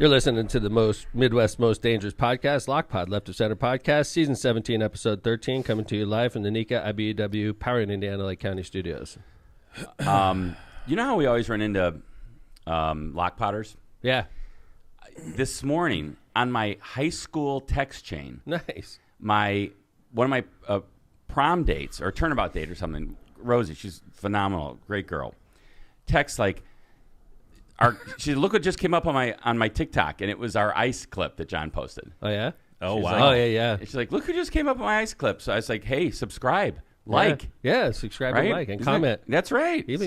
You're listening to the Midwest most dangerous podcast, Lockpod, Left of Center Podcast, Season 17, Episode 13, coming to you live from the NECA IBEW Power in Indiana Lake County Studios. You know how we always run into lockpotters? Yeah. This morning, on my high school text chain, Nice. one of my prom dates, or turnabout date or something, Rosie, she's phenomenal, great girl, texts like, she look what just came up on my TikTok, and it was our ice clip that John posted. Oh, yeah? Oh, She's wow. like, Oh, yeah. She's like, look who just came up on my ice clip. So I was like, hey, subscribe, like. Yeah, subscribe right? and like and Isn't comment. that's right. Even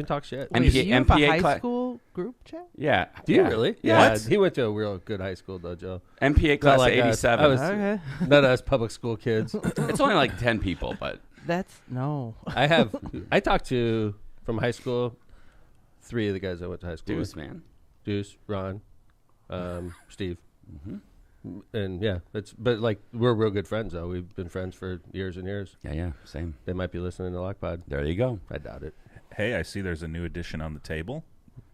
talk shit. And Wait, do you have a MPA high school group chat? Yeah. Do you really? Yeah. He went to a real good high school, though, Joe. MPA class like of us. 87. I was- Okay. Not us public school kids. It's only like 10 people, but No. I talked to, from high school, 3 of the guys I went to high school Deuce, with. man. Deuce, Ron, Steve. And yeah, but like we're real good friends though. We've been friends for years and years. Yeah, same. They might be listening to Lockpod. There you go. I doubt it. Hey, I see there's a new addition on the table.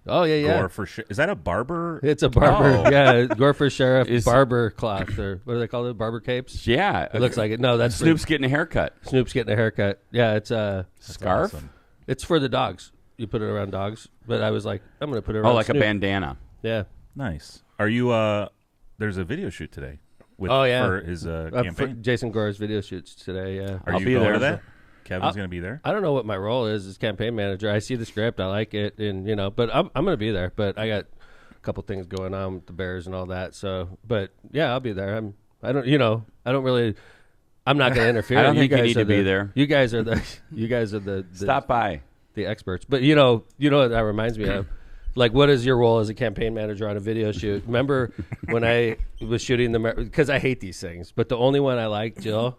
Oh yeah. Gore for Is that a barber? It's a barber. Oh. Yeah, Gore for Sheriff Is- barber cloth, or what do they call it? Barber capes. Yeah. It looks like it. No, that's Snoop's getting a haircut. Snoop's getting a haircut. Yeah, it's Scarf? Awesome. it's for the dogs. You put it around dogs. But I was like, I'm gonna put it around. Oh, like Snoop. a bandana. Yeah. Nice. Are you? There's a video shoot today. Oh, yeah. For his For campaign. Jason Gore's video shoots today. Yeah. Are I'll you be going there. to that? Kevin's going to be there. I don't know what my role is as campaign manager. I see the script, I like it, and but I'm going to be there. But I got a couple things going on with the Bears and all that. So, but yeah, I'll be there. I'm not going to interfere. I don't think you guys need are to be there. You guys are the Stop by. the experts. But you know what that reminds me of. Like, what is your role as a campaign manager on a video shoot? Remember when I was shooting because I hate these things, but the only one I liked, Jill,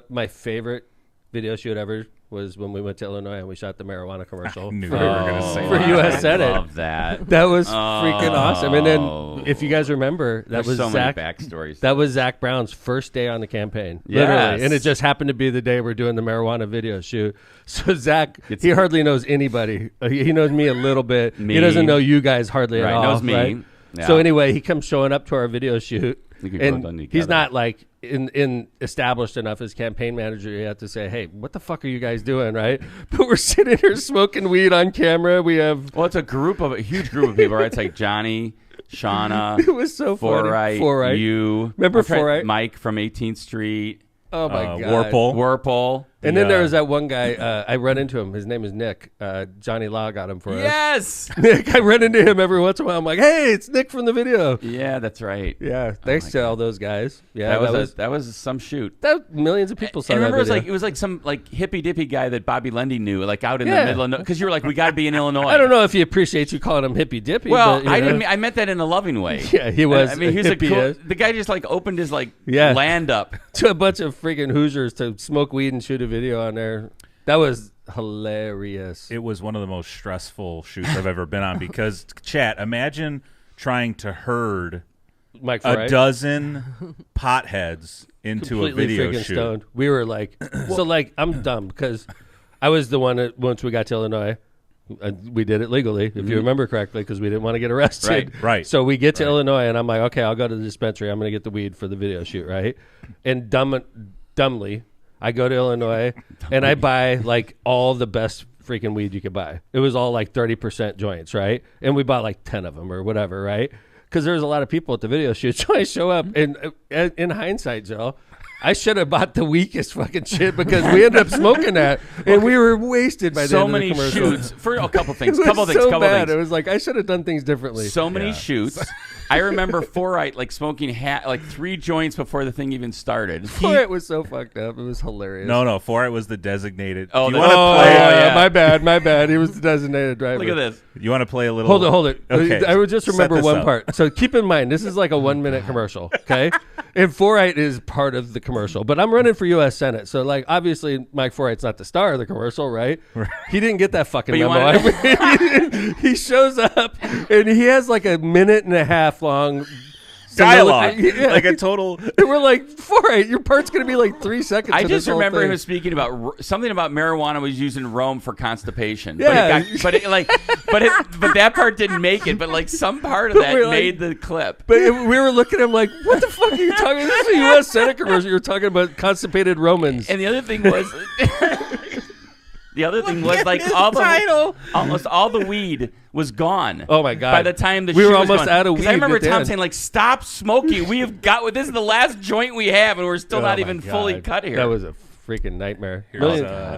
my favorite video shoot ever was when we went to Illinois and we shot the marijuana commercial I knew you were going to say for that. U.S. Senate. I love that. That was freaking awesome. And Oh. then, if you guys remember, that There's was so Zach. many backstories. That was Zach Brown's first day on the campaign, Yes. literally, and it just happened to be the day we're doing the marijuana video shoot. So Zach, he hardly knows anybody. He knows me a little bit. Me. He doesn't know you guys hardly Right, at all. knows me. Right? Yeah. So anyway, he comes showing up to our video shoot, You could go done and together. he's not like in established enough as campaign manager. You have to say, "Hey, what the fuck are you guys doing?" Right? But we're sitting here smoking weed on camera. We have. Well, it's a huge group of people, right? It's like Johnny, Shauna, It was so funny. Forright. you. Remember I'm trying- Forright? Mike from 18th Street. Oh my god. Warple. And then there was that one guy, I run into him. His name is Nick. Johnny Law got him for us. Yes. Nick, I run into him every once in a while. I'm like, hey, it's Nick from the video. Yeah, that's right. Yeah, thanks to all those guys. Yeah, That was some shoot. millions of people saw And remember, that video. it was like some hippy dippy guy that Bobby Lundy knew, like out in the middle of because you were like, we got to be in Illinois. I don't know if he appreciates you calling him hippy dippy. Well, but, I didn't. I meant that in a loving way. Yeah, he was. I mean, he's a hippie, cool. The guy just opened his Yeah. land up. to a bunch of freaking Hoosiers to smoke weed and shoot a video on there. That was hilarious. It was one of the most stressful shoots I've ever been on because, chat, imagine trying to herd Mike a Forright. dozen potheads into Completely a video freaking shoot. stoned. We were like, I'm dumb because I was the one that once we got to Illinois, we did it legally, if you remember correctly, because we didn't want to get arrested. Right. So we get to Illinois, and I'm like, okay, I'll go to the dispensary. I'm going to get the weed for the video shoot, right? And dumbly, I go to Illinois, and I buy like all the best freaking weed you could buy. It was all like 30% joints, right? And we bought like 10 of them or whatever, right? Because there was a lot of people at the video shoot. So I show up, and in hindsight, Joe, I should have bought the weakest fucking shit because we ended up smoking that, and we were wasted by the So end many of the commercial. shoots for a couple things. It was Couple things. so Couple bad. things. It was like I should have done things differently. So many shoots. I remember Forright smoking 3 joints before the thing even started. It was so fucked up. It was hilarious. No, Forright was the designated. Oh, Do you the- want to play? yeah. My bad. He was the designated driver. Look at this. You want to play a little? Hold it. Okay. I would just Set remember this one up. part. So keep in mind, this is like a 1-minute commercial, okay? And Forright is part of the commercial, but I'm running for U.S. Senate. So, like, obviously, Mike Forright's not the star of the commercial, right? He didn't get that fucking But you memo. wanted- He shows up, and he has like a 1.5 minute long dialogue, Yeah. like a total. And we're like, 4-8, your part's going to be like 3 seconds. I of just this whole remember thing. him speaking about something about marijuana was used in Rome for constipation. Yeah. but that part didn't make it. But like some part of that We're like- made the clip. But we were looking at him like, what the fuck are you talking about? This is a U.S. Senate commercial. You're talking about constipated Romans. And the other thing was, like almost all the weed was gone. Oh, my God. By the time the We were shoe was almost gone. out of 'Cause weed I remember at the Tom end. saying like, "Stop smoking. We have got this is the last joint we have, and we're still Oh, not my even God. fully cut here." That was a freaking nightmare. Here's,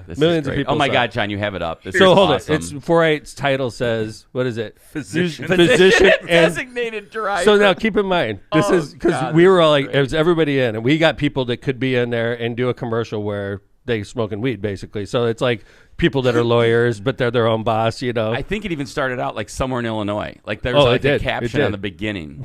This is millions of great. people Oh my saw God, it. John, you have it up. This So is hold awesome. it. It's 4-8's title says, what is it? Physician. Physician and designated driver. so now keep in mind, this Oh, is because God, we this were is all like, great. it was everybody in, and we got people that could be in there and do a commercial where they smoking weed, basically. So it's like people that are lawyers, but they're their own boss, you know. I think it even started out like somewhere in Illinois. Like there Oh, was it like a did. It caption on did. the beginning.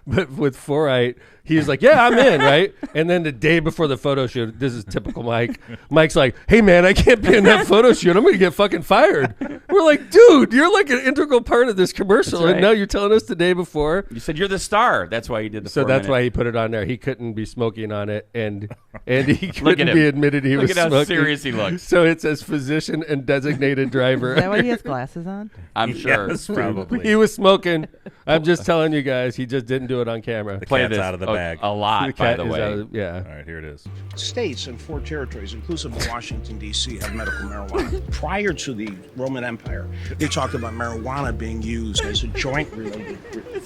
But with 4-8, he was like, yeah, I'm in, right? And then the day before the photo shoot, this is typical Mike. Mike's like, hey, man, I can't be in that photo shoot. I'm going to get fucking fired. We're like, dude, you're like an integral part of this commercial. That's And right. now you're telling us the day before. You said you're the star. That's why you did the. So 4 that's minute. why he put it on there. He couldn't be smoking on it, and he Look at couldn't him. be admitted he Look was at how smoking. serious he looks. So it says physician and designated driver. Is that why he has glasses on? I'm sure. Yes, probably. He was smoking. I'm just telling you guys, he just didn't do it on camera. The Play cat's this out of the a- bag. a lot, by cat the is way. out of- yeah. All right, here it is. States and 4 territories, inclusive of Washington, D.C., have medical marijuana. Prior to the Roman Empire, they talked about marijuana being used as a joint-related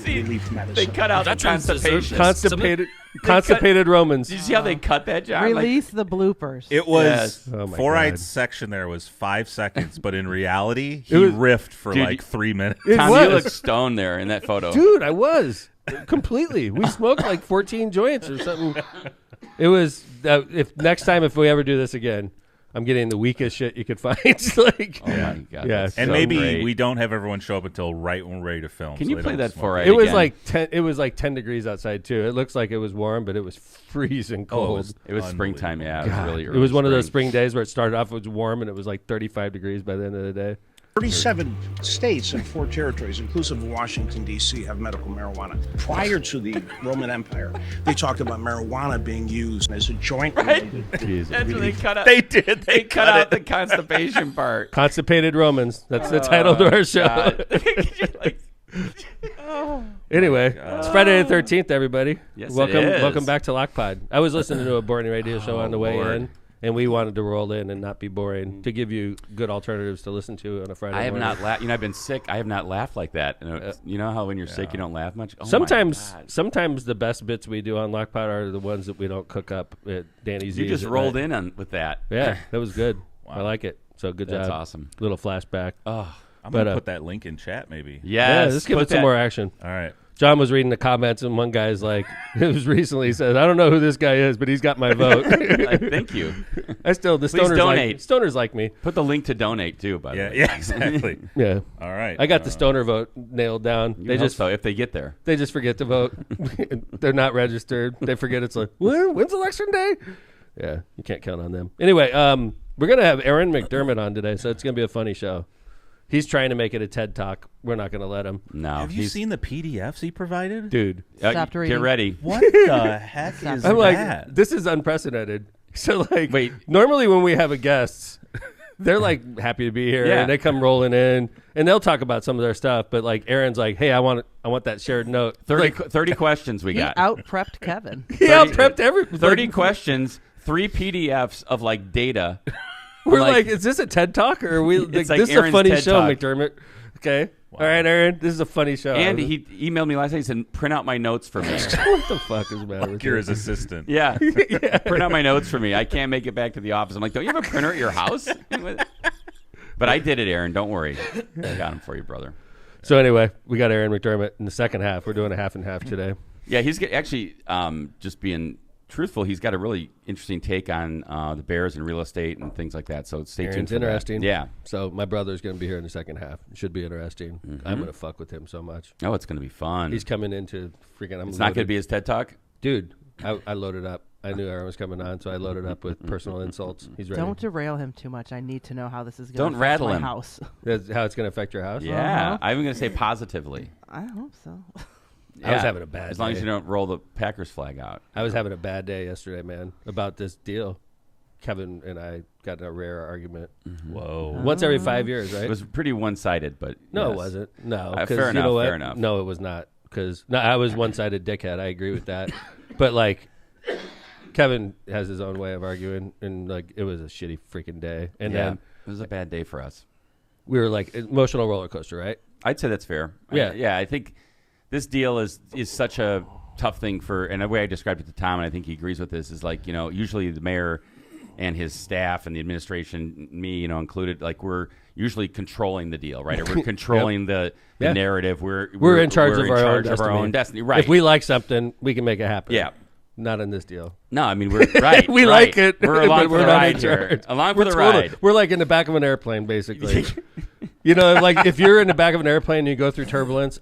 relief medicine. They cut out the constipation. Constipated Romans. Did you see how they cut that, John? Like, Release the bloopers. It was Yes. Oh my 4-8's God. section there was 5 seconds, but in reality, It he was- riffed for Dude, like 3 minutes. It Tom, was. you look stoned there in that photo. Dude, I was completely. We smoked like 14 joints or something. It was if next time if we ever do this again, I'm getting the weakest shit you could find. Like, Oh my God. Yeah. that's And so maybe great. we don't have everyone show up until right when we're ready to film. Can so you they play don't that smoke. for us? it was again. like 10. It was like 10 degrees outside too. It looks like it was warm, but it was freezing cold. It was springtime, yeah. It was God, really it early was one of those spring days where it started off, it was warm, and it was like 35 degrees by the end of the day. 37 states and 4 territories, inclusive of Washington, D.C., have medical marijuana. Prior to the Roman Empire, they talked about marijuana being used as a joint-related Jesus. That's what they cut out. They did. They cut out it. the constipation part. Constipated Romans. That's the title to our show. God. Like, Anyway, it's Friday the 13th, everybody. Yes, it welcome, is. welcome back to Lockpod. I was listening to a boring radio show on the way Lord. in, and we wanted to roll in and not be boring to give you good alternatives to listen to on a Friday I have morning. not laughed. You know, I've been sick. I have not laughed like that. And you know how when you're sick, you don't laugh much? Oh my Sometimes, God. sometimes the best bits we do on Lockpod are the ones that we don't cook up at Danny's. You Z's just at rolled night. in on with that. Yeah, that was good. I like it. So good That's job. awesome. Little flashback. Oh, I'm going But, to put that link in chat maybe. Yeah, yes. let's give put it some that- more action. All right. John was reading the comments, and one guy's like, it was recently, he said, I don't know who this guy is, but he's got my vote. Like, thank you. I still, the Please stoners donate. stoners like me. Put the link to donate too. By the Yeah, way. yeah, exactly. Yeah. All right. I got the stoner vote nailed down. You They hope just so if they get there. they just forget to vote. They're not registered. They forget it's like, when's election day? Yeah, you can't count on them. Anyway, we're gonna have Aaron McDermott on today, so it's gonna be a funny show. He's trying to make it a TED Talk. We're not gonna let him. No. Have you seen the PDFs he provided? Dude, Stopped Get reading. ready. What the heck is I'm like, that? this is unprecedented. So like, Wait. normally when we have a guest, they're like happy to be here Yeah. and they come rolling in and they'll talk about some of their stuff. But like Aaron's like, hey, I want that shared note. 30 questions we He got. out prepped Kevin. He out prepped every 30 like, questions, 3 PDFs of like data. We're like- like, is this a TED Talk or are we? It's Like, like this is a Aaron's funny TED show, Talk. McDermott. Okay, all right, Aaron, this is a funny show. And he emailed me last night. He said, print out my notes for me. what the fuck is the matter with You're you? his assistant. Yeah. Print out my notes for me. I can't make it back to the office. I'm like, don't you have a printer at your house? But I did it, Aaron. Don't worry. I got him for you, brother. So anyway, we got Aaron McDermott in the second half. We're doing a half and half today. Yeah, he's actually just being truthful. He's got a really interesting take on the Bears and real estate and things like that. So stay tuned Aaron's for that. interesting. Yeah. So my brother's going to be here in the second half. It should be interesting. I'm going to fuck with him so much. Oh, it's going to be fun. He's coming into freaking. It's not going to be his TED Talk? Dude, I loaded up. I knew Aaron was coming on, so I loaded up with personal insults. He's ready. Don't derail him too much. I need to know how this is going Don't to rattle my him. house. That's how it's going to affect your house? Yeah. Uh-huh. I'm going to say positively. I hope so. I was having a bad As long day. as you don't roll the Packers flag out. I was having a bad day yesterday, man, about this deal. Kevin and I got in a rare argument. Whoa. Once every 5 years, right? It was pretty one-sided, but No, yes. it wasn't. No, Fair 'cause you enough, know what? fair enough. No, it was not. Because I was one-sided dickhead. I agree with that. But like, Kevin has his own way of arguing, and like, it was a shitty freaking day. And Yeah, then it was a bad day for us. we were like emotional roller coaster, right? I'd say that's fair. Yeah. I think this deal is such a tough thing for, and the way I described it to Tom, and I think he agrees with this, is like, usually the mayor and his staff and the administration, me, included, like we're usually controlling the deal, right? Or we're controlling the narrative. We're in charge of our own destiny. Right. If we like something, we can make it happen. Yeah. Not in this deal. No, I mean, we're right. We right. like it. We're along but for we're the not ride in here. charge. Along for the ride. We're like in the back of an airplane, basically. Like if you're in the back of an airplane and you go through turbulence,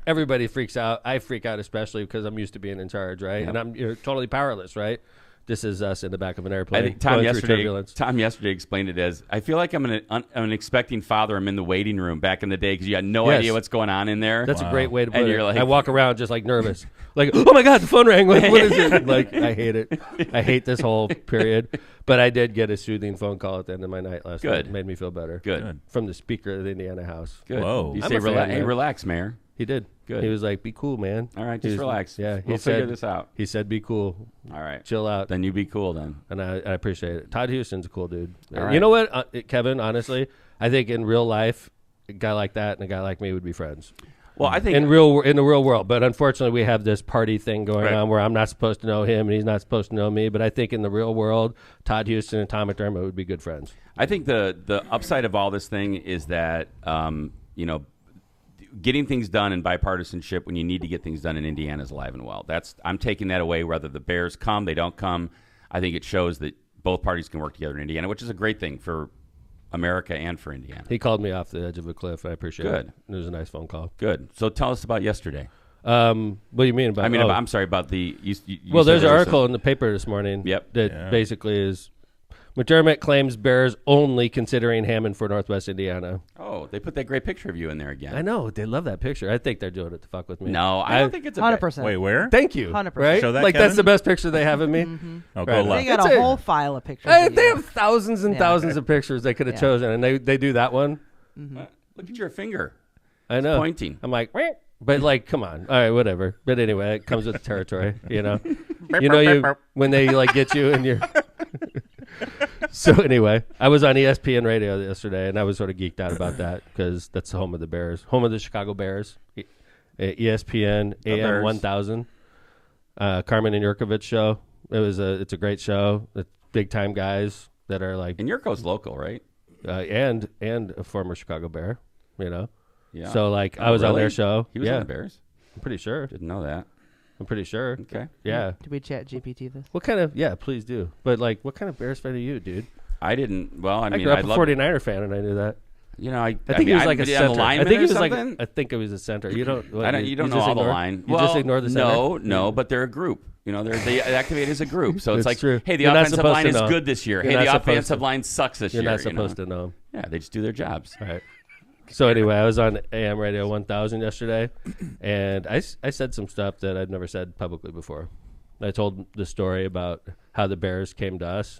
everybody freaks out. I freak out especially because I'm used to being in charge, right? Yep. And you're totally powerless, right? This is us in the back of an airplane. I think going through turbulence. Tom yesterday explained it as, I feel like I'm an expecting father. I'm in the waiting room back in the day because you had no idea what's going on in there. That's a great way to put And it. you're like- I walk around just like nervous. Like, oh my God, the phone rang. What is it? Like, I hate it. I hate this whole period. But I did get a soothing phone call at the end of my night last night. Good. It made me feel better. Good. From the speaker of the Indiana House. Good. Whoa. You I'm say, a fan, hey, man. relax, Mayor. He did. Good. He was like, be cool, man. All right, He just was- relax. Yeah. We'll figure this out. He said, be cool. All right. Chill out. Then you be cool then. And I appreciate it. Todd Houston's a cool dude. All right. You know what, Kevin, honestly, I think in real life, a guy like that and a guy like me would be friends. Well, I think In the real world. But unfortunately, we have this party thing going Right. on where I'm not supposed to know him and he's not supposed to know me. But I think in the real world, Todd Houston and Tom McDermott would be good friends. I think the upside of all this thing is that getting things done in bipartisanship when you need to get things done in Indiana is alive and well. I'm taking that away. Whether the Bears come, they don't come. I think it shows that both parties can work together in Indiana, which is a great thing for America and for Indiana. He called me off the edge of a cliff. I appreciate it. Good. It was a nice phone call. Good. So tell us about yesterday. What do you mean about? I mean, I'm sorry about the. You Well, said there's an there was article in the paper this morning. Yep. That basically is McDermott claims Bears only considering Hammond for Northwest Indiana. Oh, they put that great picture of you in there again. I know they love that picture. I think they're doing it to fuck with me. No, I don't think it's a 100%. Wait, where? Thank you. 100%. Right? Show that, like Kevin? that's the best picture they have of me. Oh, Right. go left. They got It's a a- whole file of pictures. Hey, of they you. have thousands and Yeah. thousands of pictures they could have Yeah. chosen, and they do that one. Look at your finger. I know. pointing. I'm like, "Wah." But like, come on. All right, whatever. But anyway, it comes with the territory, you know. When they like get you and you're. So anyway, I was on ESPN radio yesterday, and I was sort of geeked out about that because that's the home of the Bears, home of the Chicago Bears. ESPN AM Bears. 1000, Carmen and Yurkovich show. It's a great show. It's big time guys that are like And Yurko's local, right? and a former Chicago Bear, you know. Yeah. So like Oh, I was on really? their show. He was yeah, on the Bears. I'm pretty sure. Didn't know that. I'm pretty sure. Okay. Yeah. Did we chat GPT this? What kind of? Yeah, please do. But like, what kind of Bears fan are you, dude? I didn't. Well, I I mean, grew up I a love. 49er fan, and I knew that. I I think he was like a center. I think he was like. something? I think it was a center. You don't. What, I don't. You don't know just all the ignore- line. You just ignore the center. No, but they're a group. They activate as a group. So it's It's like, true. hey, the You're not offensive supposed line to is know. good this year. You're Hey, not the supposed offensive to. line sucks this You're year. not supposed to know. Yeah, they just do their jobs. All right. So anyway, I was on AM Radio 1000 yesterday, and I said some stuff that I'd never said publicly before. I told the story about how the Bears came to us,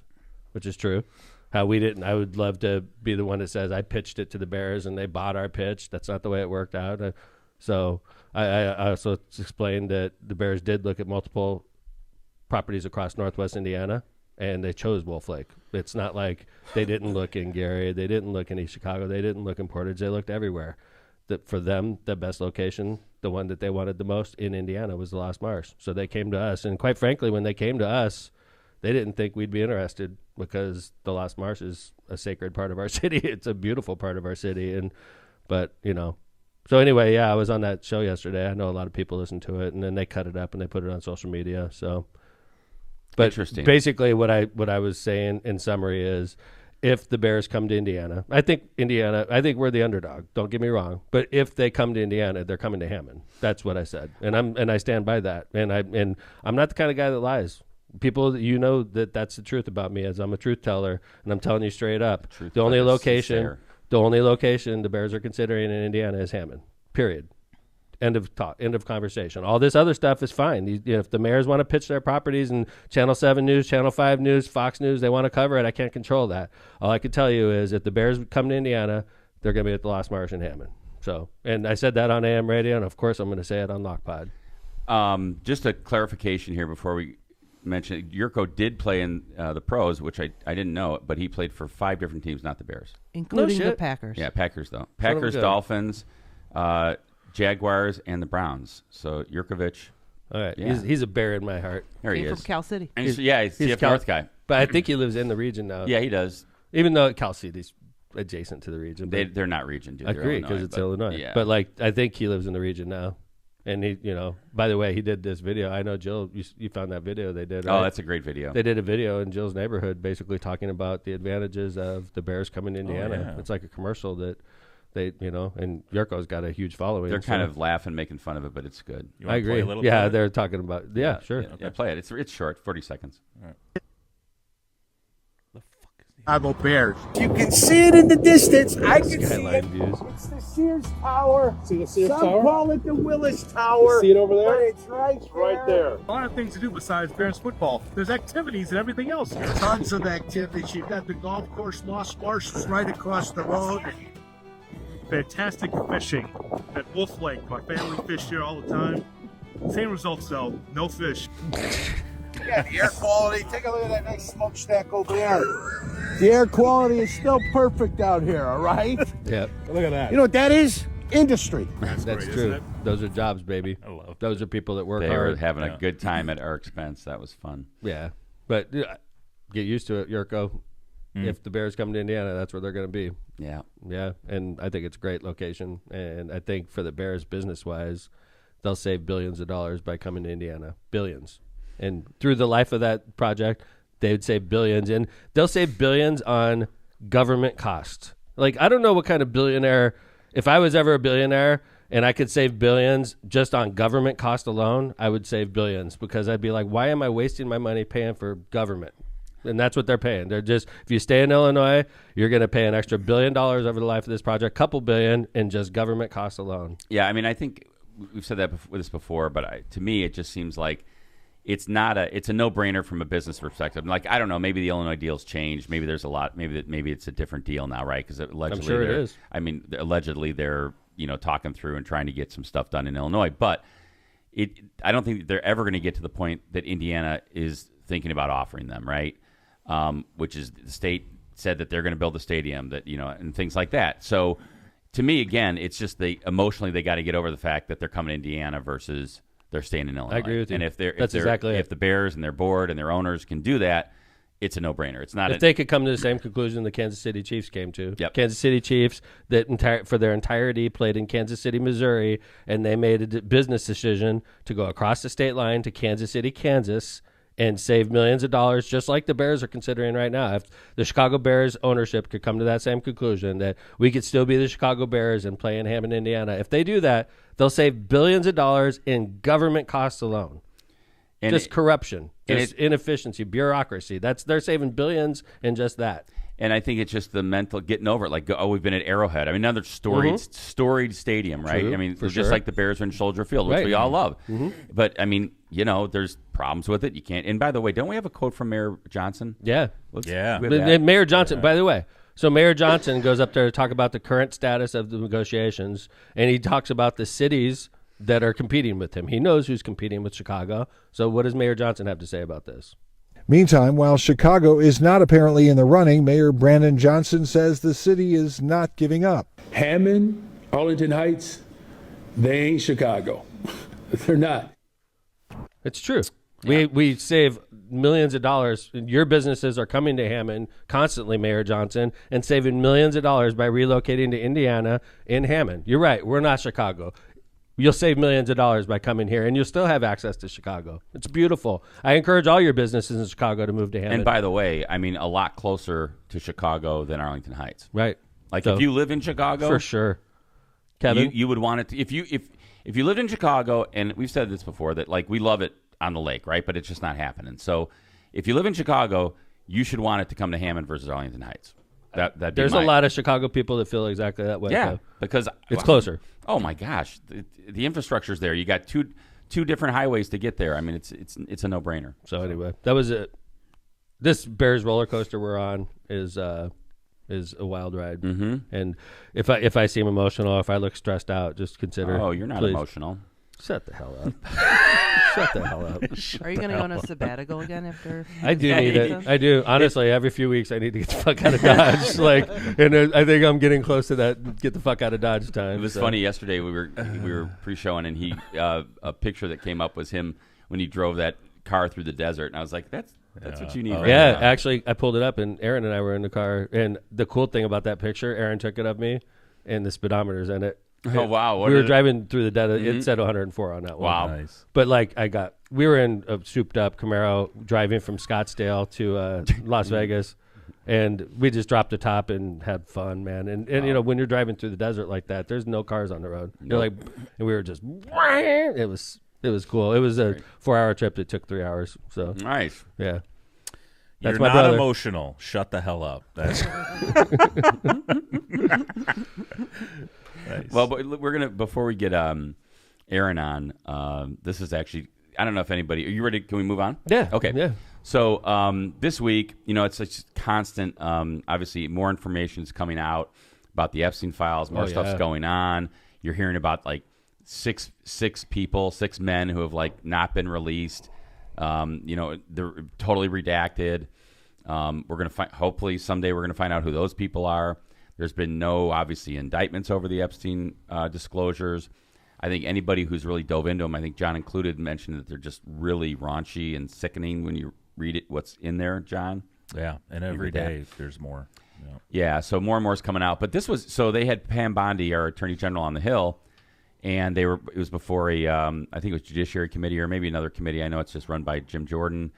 which is true. How we didn't. I would love to be the one that says I pitched it to the Bears and they bought our pitch. That's not the way it worked out. So I also explained that the Bears did look at multiple properties across Northwest Indiana, and they chose Wolf Lake. It's not like they didn't look in Gary, they didn't look in East Chicago, they didn't look in Portage. They looked everywhere. For them, the best location, the one that they wanted the most in Indiana, was the Lost Marsh. So they came to us, and quite frankly, when they came to us, they didn't think we'd be interested because the Lost Marsh is a sacred part of our city. It's a beautiful part of our city, but So anyway, yeah, I was on that show yesterday. I know a lot of people listen to it, and then they cut it up and they put it on social media. So, but Interesting. basically, what I was saying in summary is, if the Bears come to Indiana, I think we're the underdog. Don't get me wrong, but if they come to Indiana, they're coming to Hammond. That's what I said, and I stand by that. And I'm not the kind of guy that lies. People, that's the truth about me, as I'm a truth teller, and I'm telling you straight up. The only location the Bears are considering in Indiana is Hammond. Period. End of talk. End of conversation. All this other stuff is fine. If the mayors want to pitch their properties and Channel 7 News, Channel 5 News, Fox News, they want to cover it, I can't control that. All I can tell you is if the Bears come to Indiana, they're going to be at the Lost Marsh in Hammond. So, and I said that on AM radio, and of course I'm going to say it on Lockpod. Just a clarification here before we mention it. Yurko did play in the pros, which I didn't know, but he played for 5 different teams, not the Bears. Including No the shit. Packers. Yeah, Packers, though. Packers, good. Dolphins, Jaguars, and the Browns. So, Yurkovich. All right. Yeah. He's a Bear in my heart. There he Came is. from Cal City. And he's CF Cal- North guy. But I think he lives in the region now. Yeah, he does. Even though Cal City's adjacent to the region. But They're not region, dude. I They're agree Illinois, because it's but- Illinois. Yeah. But like, I think he lives in the region now. And he, by the way, he did this video. I know Jill, you found that video they did. Oh, right? that's a great video. They did a video in Jill's neighborhood basically talking about the advantages of the Bears coming to Indiana. yeah. It's like a commercial that they, and Yurko's got a huge following. They're so kind of laughing, making fun of it, but it's good. You I wanna play agree. a little Yeah, bit? they're talking about, sure. Yeah, play it. It's short, 40 seconds. Chicago Bears. You can see it in the distance. I can see it. Skyline views. It's the Sears Tower. See the Sears Some Tower? call it the Willis Tower. See it over there? But it's right there. A lot of things to do besides Bears football. There's activities and everything else. Tons of activities. You've got the golf course, Lost Marsh, right across the road. Fantastic fishing at Wolf Lake. My family fished here all the time. Same results though, no fish. Yeah, the air quality. Take a look at that nice smokestack over there. The air quality is still perfect out here, all right? Yep. Look at that. You know what that is? Industry. That's great, true. isn't it? Those are jobs, baby. I love Those are people that work They were hard. having a good time at our expense. That was fun. Yeah. But get used to it, Yurko. If the Bears come to Indiana, that's where they're going to be. Yeah. Yeah, and I think it's a great location. And I think for the Bears, business-wise, they'll save billions of dollars by coming to Indiana. Billions. And through the life of that project, they would save billions. And they'll save billions on government costs. Like, I don't know what kind of billionaire, if I was ever a billionaire and I could save billions just on government cost alone, I would save billions because I'd be like, why am I wasting my money paying for government? And that's what they're paying. They're just, if you stay in Illinois, you're going to pay an extra $1 billion over the life of this project, couple billion in just government costs alone. Yeah, I mean, I think we've said that before, but to me, it just seems like it's a no-brainer from a business perspective. Like, I don't know, maybe the Illinois deal's changed. Maybe there's a lot. Maybe it's a different deal now, right? Because allegedly, I'm sure it is. I mean, allegedly they're talking through and trying to get some stuff done in Illinois, but I don't think they're ever going to get to the point that Indiana is thinking about offering them, right? Which is the state said that they're going to build a stadium that and things like that. So to me, again, it's just emotionally they got to get over the fact that they're coming to Indiana versus they're staying in Illinois. I agree with you. And if the Bears and their board and their owners can do that, it's a no-brainer. It's not. If they could come to the same conclusion the Kansas City Chiefs came to. Yep. Kansas City Chiefs that for their entirety played in Kansas City, Missouri, and they made a business decision to go across the state line to Kansas City, Kansas, and save millions of dollars, just like the Bears are considering right now. If the Chicago Bears ownership could come to that same conclusion, that we could still be the Chicago Bears and play in Hammond, Indiana, if they do that, they'll save billions of dollars in government costs alone. and Just corruption, just inefficiency, bureaucracy. They're saving billions in just that. And I think it's just the mental getting over it. Like, we've been at Arrowhead. I mean, another storied stadium, right? True, I mean, for just sure. like the Bears are in Soldier Field, which Right. we all love. But I mean, there's problems with it. You can't. And by the way, don't we have a quote from Mayor Johnson? Yeah. Yeah. we have that. And Mayor Johnson, by the way, so Mayor Johnson goes up there to talk about the current status of the negotiations, and he talks about the cities that are competing with him. He knows who's competing with Chicago. So what does Mayor Johnson have to say about this? Meantime, while Chicago is not apparently in the running, Mayor Brandon Johnson says the city is not giving up. Hammond, Arlington Heights, they ain't Chicago. They're not. It's true. We save millions of dollars. Your businesses are coming to Hammond constantly, Mayor Johnson, and saving millions of dollars by relocating to Indiana in Hammond. You're right. We're not Chicago. You'll save millions of dollars by coming here, and you'll still have access to Chicago. It's beautiful. I encourage all your businesses in Chicago to move to Hammond. And by the way, I mean, a lot closer to Chicago than Arlington Heights. Right. Like, So, if you live in Chicago, for sure. Kevin? you would want it to, if you lived in Chicago, and we've said this before, that like we love it on the lake, right? But it's just not happening. So if you live in Chicago, you should want it to come to Hammond versus Arlington Heights. There's a lot of Chicago people that feel exactly that way. Yeah, because it's closer. Oh my gosh, the infrastructure's there. You got two different highways to get there. I mean, it's a no-brainer. So anyway, that was it. This Bears roller coaster we're on is a wild ride. Mm-hmm. And if I seem emotional, if I look stressed out, just consider. Oh, you're not please. Emotional. Shut the hell up. Shut the hell up. Are you going to go on a sabbatical again after? I do need it. I do. Honestly, every few weeks I need to get the fuck out of Dodge. And I think I'm getting close to that get the fuck out of Dodge time. It was funny yesterday. We were pre-showing, and he a picture that came up was him when he drove that car through the desert, and I was like, that's what you need. Right now. Actually, I pulled it up, and Aaron and I were in the car. And the cool thing about that picture, Aaron took it of me, and the speedometer's in it. Oh wow! We were driving through the desert. It said 104 on that one. Wow! Nice. But we were in a souped-up Camaro driving from Scottsdale to Las Vegas, and we just dropped the top and had fun, man. And you know, when you're driving through the desert like that, there's no cars on the road. You're like, and we were just. It was cool. It was a 4-hour trip that took 3 hours. So nice. Yeah. You're That's my not brother. emotional. Shut the hell up. That's nice. Well, but we're gonna before we get Aaron on. This is actually I don't know if anybody. Are you ready? Can we move on? Yeah. Okay. Yeah. So this week, you know, it's just constant. Obviously, more information is coming out about the Epstein files. More stuff's going on. You're hearing about like six men who have like not been released. You know, they're totally redacted. We're gonna find. Hopefully, someday we're gonna find out who those people are. There's been no, obviously, indictments over the Epstein disclosures. I think anybody who's really dove into them, I think John included, mentioned that they're just really raunchy and sickening when you read it. What's in there, John? Yeah, and every day there's more. Yeah, so more and more is coming out. But this was so they had Pam Bondi, our Attorney General, on the Hill, and it was before I think it was Judiciary Committee or maybe another committee. I know it's just run by Jim Jordan,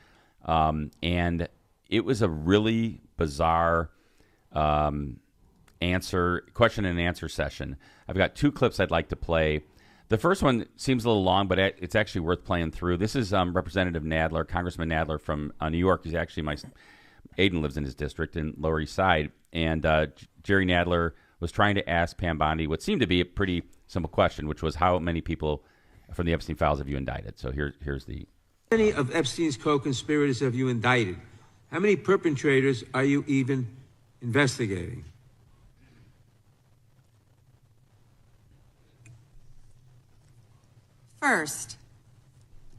and it was a really bizarre question and answer session. I've got 2 clips I'd like to play. The first one seems a little long, but it's actually worth playing through. This is Representative Nadler, Congressman Nadler from New York. He's actually Aiden lives in his district in Lower East Side, and Jerry Nadler was trying to ask Pam Bondi what seemed to be a pretty simple question, which was how many people from the Epstein files have you indicted? So here's the. How many of Epstein's co-conspirators have you indicted? How many perpetrators are you even investigating? First,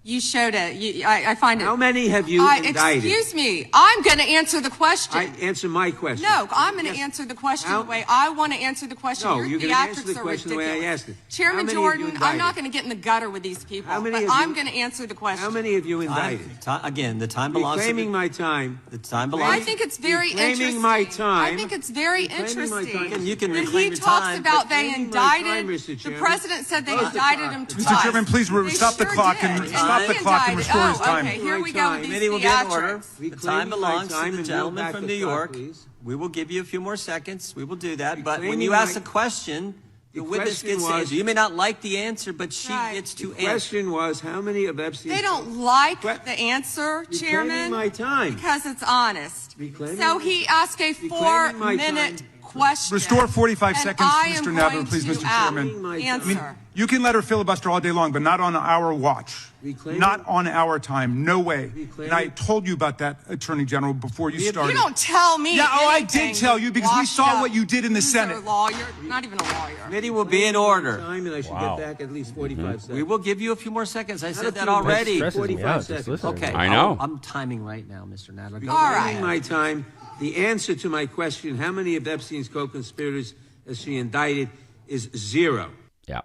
you showed it. I find it. How many have you indicted? Excuse me. I'm going to answer the question. Answer my question. No, I'm going to answer the question the way I want to answer the question. No, Your you're going to answer the theatrics are question the way I ridiculous. asked it. Chairman Jordan, I'm not going to get in the gutter with these people, but I'm going to answer the question. How many have you indicted? Again, the time belongs to reclaiming my time. The time belongs. I think it's very interesting. Reclaiming my time. I think it's very interesting. You can that reclaim he your talks time. about they Reclaiming my time, indicted. Mr. The Chairman. president said they indicted him twice. Mr. Chairman, please They stop the sure clock did. and stop the he clock and indicted. restore his time. Okay, here we go with these Committee will be in order. theatrics. The time belongs to the and gentleman build back from the New clock, York. please. We will give you a few more seconds. We will do that. But when Reclaiming you ask my- a question, the witness question gets to was- answer. You may not like the answer, but she gets to The answer. question was how many of Epstein's They don't like the answer, Chairman, my time. because it's honest. Reclaiming So my- he asked a reclaiming my 4-minute time. question. Restore 45 and seconds, I Mr. am Nadler, going please, to Mr. Chairman. Answer. You can let her filibuster all day long, but not on our watch. Reclaiming- Not on our time. No way. Reclaiming- And I told you about that, Attorney General, before you started. You don't tell me. Yeah, I anything, did tell you because we washed saw up what you did in the loser Senate. Lawyer, not even a lawyer. Committee will be in order. Time and I should Wow. get back at least 45 seconds. We will give you a few more seconds. I Not a said that few, already. Stresses me 45 out just seconds. listening. Okay, I know. I'm timing right now, Mr. Nadler. Go All ahead. right. Reclaiming my time. The answer to my question, how many of Epstein's co-conspirators has she indicted, is 0. Yeah.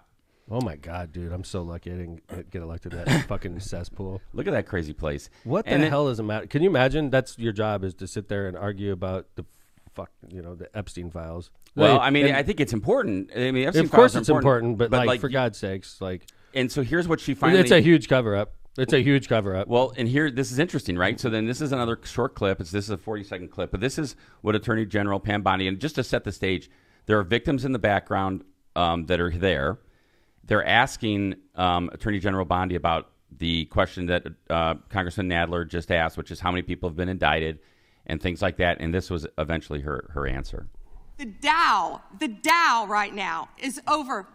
Oh my God, dude! I'm so lucky I didn't get elected to that fucking cesspool. Look at that crazy place. What the And hell does it matter? Can you imagine? That's your job, is to sit there and argue about the the Epstein files. Well, Like, I mean, and I think it's important. I mean, Epstein of course files it's are important, but like for God's sakes, like. And so here's what she finally. It's a huge cover up. It's a huge cover up. Well, and here, this is interesting, right? So then this is another short clip. This is a 40-second clip, but this is what Attorney General Pam Bondi, and just to set the stage, there are victims in the background that are there. They're asking Attorney General Bondi about the question that Congressman Nadler just asked, which is how many people have been indicted. and things like that. And this was eventually her answer. The Dow right now is over.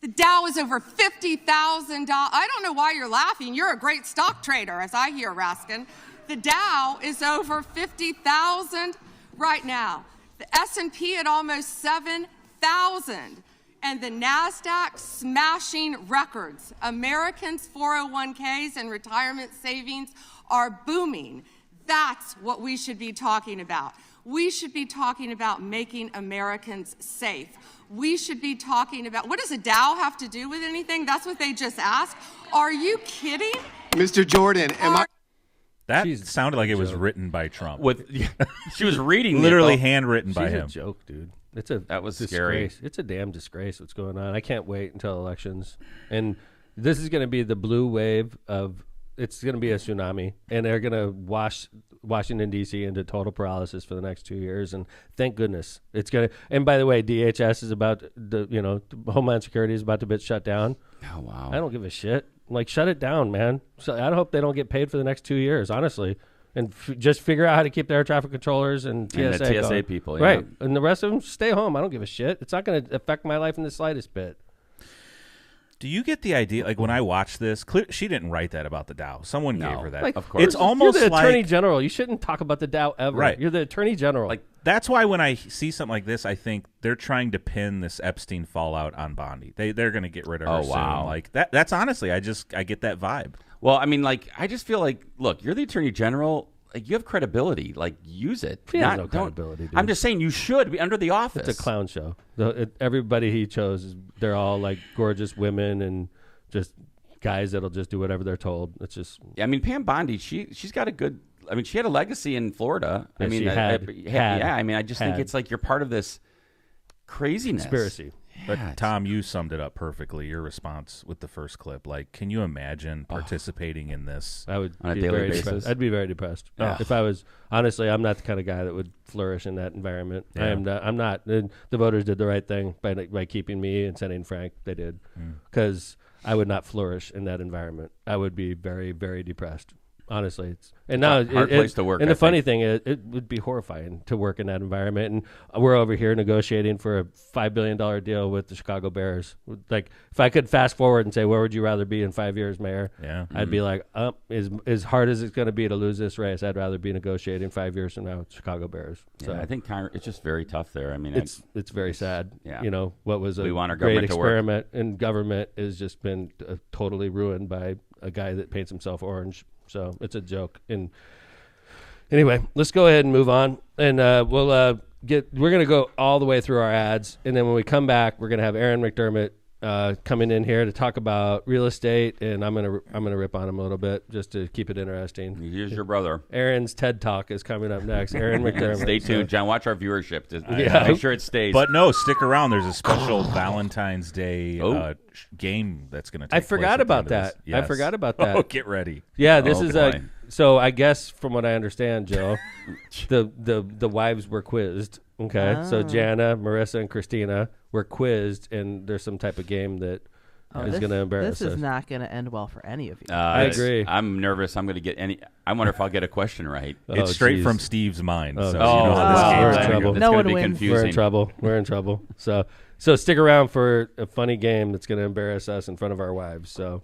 The Dow is over $50,000. I don't know why you're laughing. You're a great stock trader, as I hear, Raskin. The Dow is over 50,000 right now. The S&P at almost 7,000. And the NASDAQ smashing records. Americans' 401ks and retirement savings are booming. That's what we should be talking about. We should be talking about making Americans safe. We should be talking about, what does a Dow have to do with anything? That's what they just asked. Are you kidding? Mr. Jordan, am I... That sounded like it was written by Trump. She was reading literally it, handwritten by him. She's a joke, dude. That was disgrace. scary. It's a damn disgrace what's going on. I can't wait until elections. And this is going to be the blue wave of, it's going to be a tsunami. And they're going to wash Washington, D.C. into total paralysis for the next 2 years. And thank goodness it's going to. And by the way, DHS is about, Homeland Security is about to be shut down. Oh, wow. I don't give a shit. Like, shut it down, man. So I hope they don't get paid for the next 2 years, honestly. And just figure out how to keep the air traffic controllers and TSA, and the TSA going. people. Yeah. Right. And the rest of them, stay home. I don't give a shit. It's not going to affect my life in the slightest bit. Do you get the idea? Like, when I watch this, she didn't write that about the Dow. Someone gave her that. Like, of course. It's almost You're the like... Attorney General. You shouldn't talk about the Dow ever. Right. You're the Attorney General. Like, that's why when I see something like this, I think they're trying to pin this Epstein fallout on Bondi. They're going to get rid of her soon. Wow. Like, that's honestly, I get that vibe. Well, I mean, like, I just feel like, look, you're the Attorney General. Like, you have credibility. Like, use it. He has no credibility, dude. I'm just saying you should be under the office. It's a clown show. Everybody he chose, they're all like gorgeous women and just guys that'll just do whatever they're told. It's just. I mean, Pam Bondi, she's got a good. I mean, she had a legacy in Florida. Yeah, I mean, she had. I mean, I just think it's like you're part of this craziness. Conspiracy. But Tom, you summed it up perfectly. Your response with the first clip, like, can you imagine participating in this? I would on a be daily very basis. depressed. I'd be very depressed if I was. Honestly, I'm not the kind of guy that would flourish in that environment. Yeah. I am not. I'm not. The voters did the right thing by keeping me and sending Frank. They did, because I would not flourish in that environment. I would be very, very depressed. Honestly, it's a hard place to work. And the funny thing is, it would be horrifying to work in that environment. And we're over here negotiating for a $5 billion deal with the Chicago Bears. Like, if I could fast forward and say, where would you rather be in 5 years, Mayor? Yeah. I'd be like, as hard as it's going to be to lose this race, I'd rather be negotiating 5 years from now with Chicago Bears. So I think it's just very tough there. I mean, it's very sad. Yeah. You know, what was a we want our great government to work. experiment in government has just been totally ruined by a guy that paints himself orange. So it's a joke. And anyway, let's go ahead and move on. And we're going to go all the way through our ads. And then when we come back, we're going to have Aaron McDermott coming in here to talk about real estate. And I'm going to rip on him a little bit just to keep it interesting. Here's your brother. Aaron's TED Talk is coming up next. Aaron McDermott. Stay tuned, John. Watch our viewership. Make sure it stays. But no, stick around. There's a special Valentine's Day game that's going to take I forgot place about at the end of this. that. I forgot about that. Oh, get ready. Yeah, this is boy. so I guess from what I understand, Joe, the wives were quizzed. Okay, so Jana, Marissa, and Christina were quizzed, and there's some type of game that is going to embarrass This us. is not going to end well for any of you. I agree. I'm nervous. I'm going to get I wonder if I'll get a question right. It's straight from Steve's mind. Oh, so geez. you know how this We're in game's trouble. going. No one be wins. confusing. We're in trouble. So stick around for a funny game that's going to embarrass us in front of our wives. So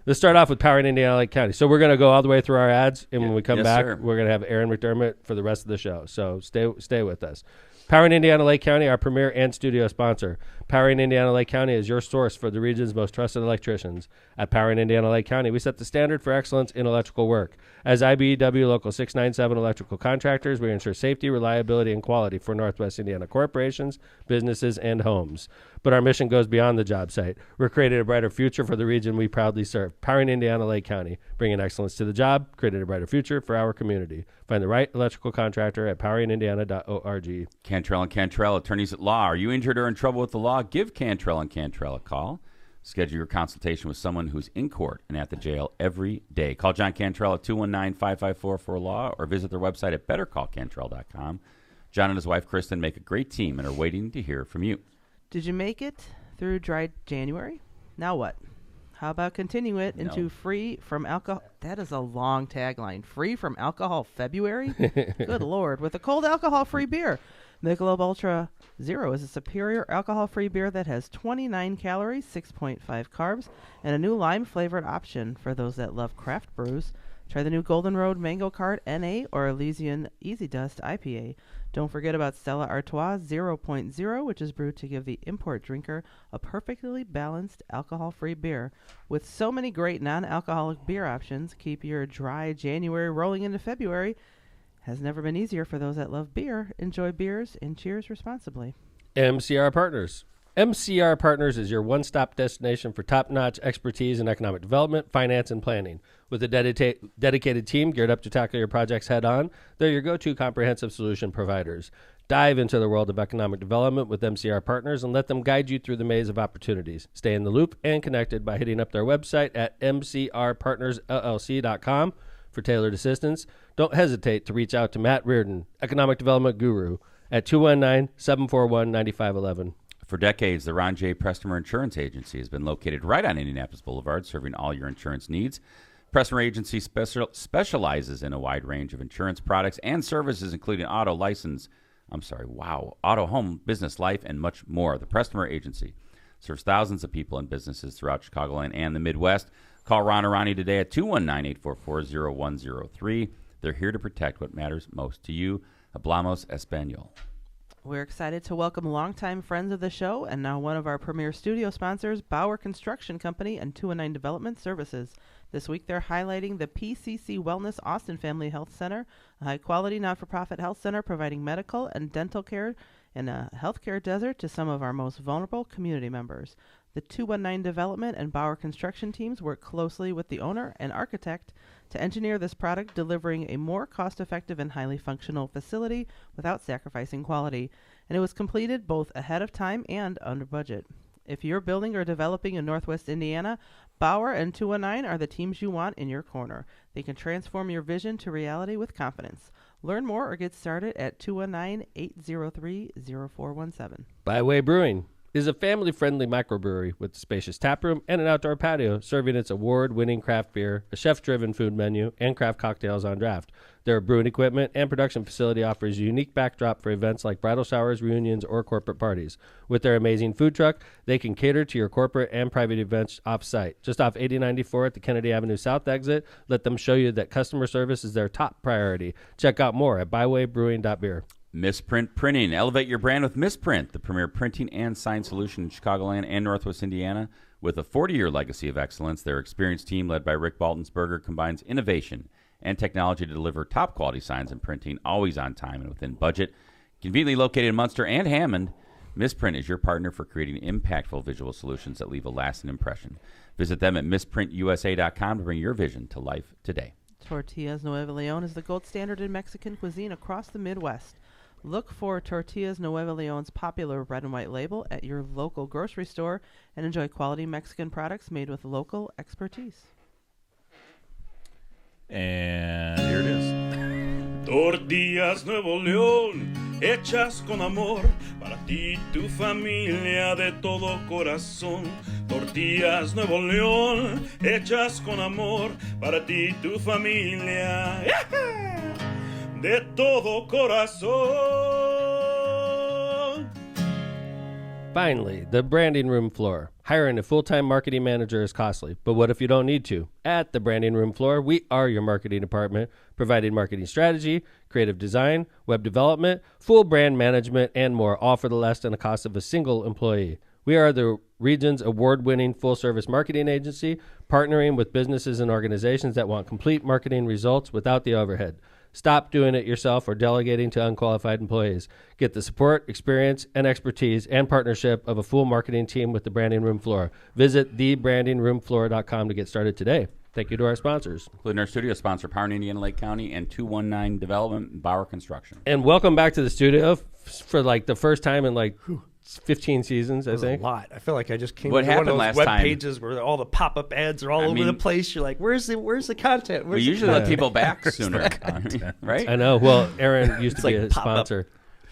let's start off with Power in Indiana Lake County. So we're going to go all the way through our ads, and when we come back, sir. we're going to have Aaron McDermott for the rest of the show. So stay with us. Power in Indiana Lake County, our premier and studio sponsor. Power in Indiana Lake County is your source for the region's most trusted electricians. At Power in Indiana Lake County, we set the standard for excellence in electrical work. As IBEW Local 697 electrical contractors, we ensure safety, reliability, and quality for Northwest Indiana corporations, businesses, and homes. But our mission goes beyond the job site. We're creating a brighter future for the region we proudly serve. Power in Indiana Lake County, bringing excellence to the job, creating a brighter future for our community. Find the right electrical contractor at powerindiana.org. Cantrell and Cantrell, attorneys at law. Are you injured or in trouble with the law? Give Cantrell and Cantrell a call. Schedule your consultation with someone who's in court and at the jail every day. Call John Cantrell at 219-554-4LAW or visit their website at bettercallcantrell.com. John and his wife, Kristen, make a great team and are waiting to hear from you. Did you make it through dry January? Now what? How about continue it into No. free from alcohol? That is a long tagline. Free from alcohol February? Good Lord. With a cold alcohol-free beer. Michelob Ultra Zero is a superior alcohol-free beer that has 29 calories, 6.5 carbs, and a new lime-flavored option for those that love craft brews. Try the new Golden Road Mango Card NA or Elysian Easy Dust IPA. Don't forget about Stella Artois 0.0, which is brewed to give the import drinker a perfectly balanced alcohol-free beer. With so many great non-alcoholic beer options, keep your dry January rolling into February. Has never been easier for those that love beer. Enjoy beers and cheers responsibly. MCR Partners. MCR Partners is your one-stop destination for top-notch expertise in economic development, finance, and planning. With a dedicated team geared up to tackle your projects head-on, they're your go-to comprehensive solution providers. Dive into the world of economic development with MCR Partners and let them guide you through the maze of opportunities. Stay in the loop and connected by hitting up their website at mcrpartnersllc.com for tailored assistance. Don't hesitate to reach out to Matt Reardon, Economic Development Guru, at 219-741-9511. For decades, the Ron J. Prestmer Insurance Agency has been located right on Indianapolis Boulevard, serving all your insurance needs. Prestmer Agency specializes in a wide range of insurance products and services, including auto, home, business, life, and much more. The Prestmer Agency serves thousands of people and businesses throughout Chicagoland and the Midwest. Call Ron or Ronnie today at 219-844-0103. They're here to protect what matters most to you. Hablamos Español. We're excited to welcome longtime friends of the show and now one of our premier studio sponsors, Bauer Construction Company and 219 Development Services. This week they're highlighting the PCC Wellness Austin Family Health Center, a high-quality not-for-profit health center providing medical and dental care in a healthcare desert to some of our most vulnerable community members. The 219 Development and Bauer Construction teams work closely with the owner and architect to engineer this product, delivering a more cost-effective and highly functional facility without sacrificing quality. And it was completed both ahead of time and under budget. If you're building or developing in Northwest Indiana, Bauer and 219 are the teams you want in your corner. They can transform your vision to reality with confidence. Learn more or get started at 219-803-0417. Byway Brewing is a family-friendly microbrewery with a spacious taproom and an outdoor patio, serving its award-winning craft beer, a chef-driven food menu, and craft cocktails on draft. Their brewing equipment and production facility offers a unique backdrop for events like bridal showers, reunions, or corporate parties. With their amazing food truck, they can cater to your corporate and private events off-site. Just off 8094 at the Kennedy Avenue South exit, let them show you that customer service is their top priority. Check out more at bywaybrewing.beer. Misprint Printing. Elevate your brand with Misprint, the premier printing and sign solution in Chicagoland and Northwest Indiana. With a 40-year legacy of excellence, their experienced team led by Rick Baltonsberger combines innovation and technology to deliver top-quality signs and printing, always on time and within budget. Conveniently located in Munster and Hammond, Misprint is your partner for creating impactful visual solutions that leave a lasting impression. Visit them at misprintusa.com to bring your vision to life today. Tortillas Nueva Leon is the gold standard in Mexican cuisine across the Midwest. Look for Tortillas Nueva Leon's popular red and white label at your local grocery store and enjoy quality Mexican products made with local expertise. And here it is. Tortillas Nuevo León, hechas con amor, para ti y tu familia de todo corazón. Tortillas Nuevo León, hechas con amor, para ti y tu familia. De todo corazón. Finally, the branding room floor. Hiring a full-time marketing manager is costly, but what if you don't need to? At the branding room floor, we are your marketing department, providing marketing strategy, creative design, web development, full brand management, and more, all for the less than the cost of a single employee. We are the region's award-winning full-service marketing agency, partnering with businesses and organizations that want complete marketing results without the overhead. Stop doing it yourself or delegating to unqualified employees. Get the support, experience, and expertise and partnership of a full marketing team with the Branding Room Floor. Visit thebrandingroomfloor.com to get started today. Thank you to our sponsors. Including our studio sponsor, Power in Indiana Lake County, and 219 Development and Bauer Construction. And welcome back to the studio for like the first time in like 15 seasons, I think. A lot. I feel like I just came What to one of happened those last web time? pages where all the pop-up ads are all over the place. You're like, where's the content? We Where's the usually let content? people back sooner, right? I know. Well, Aaron used to be like a pop-up. sponsor.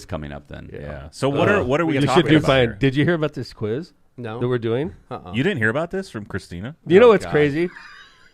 quiz coming up then. Yeah. So what are we You talking should do about fine. here? Did you hear about this quiz? No. That we're doing? You didn't hear about this from Christina? You know Oh, what's God. crazy?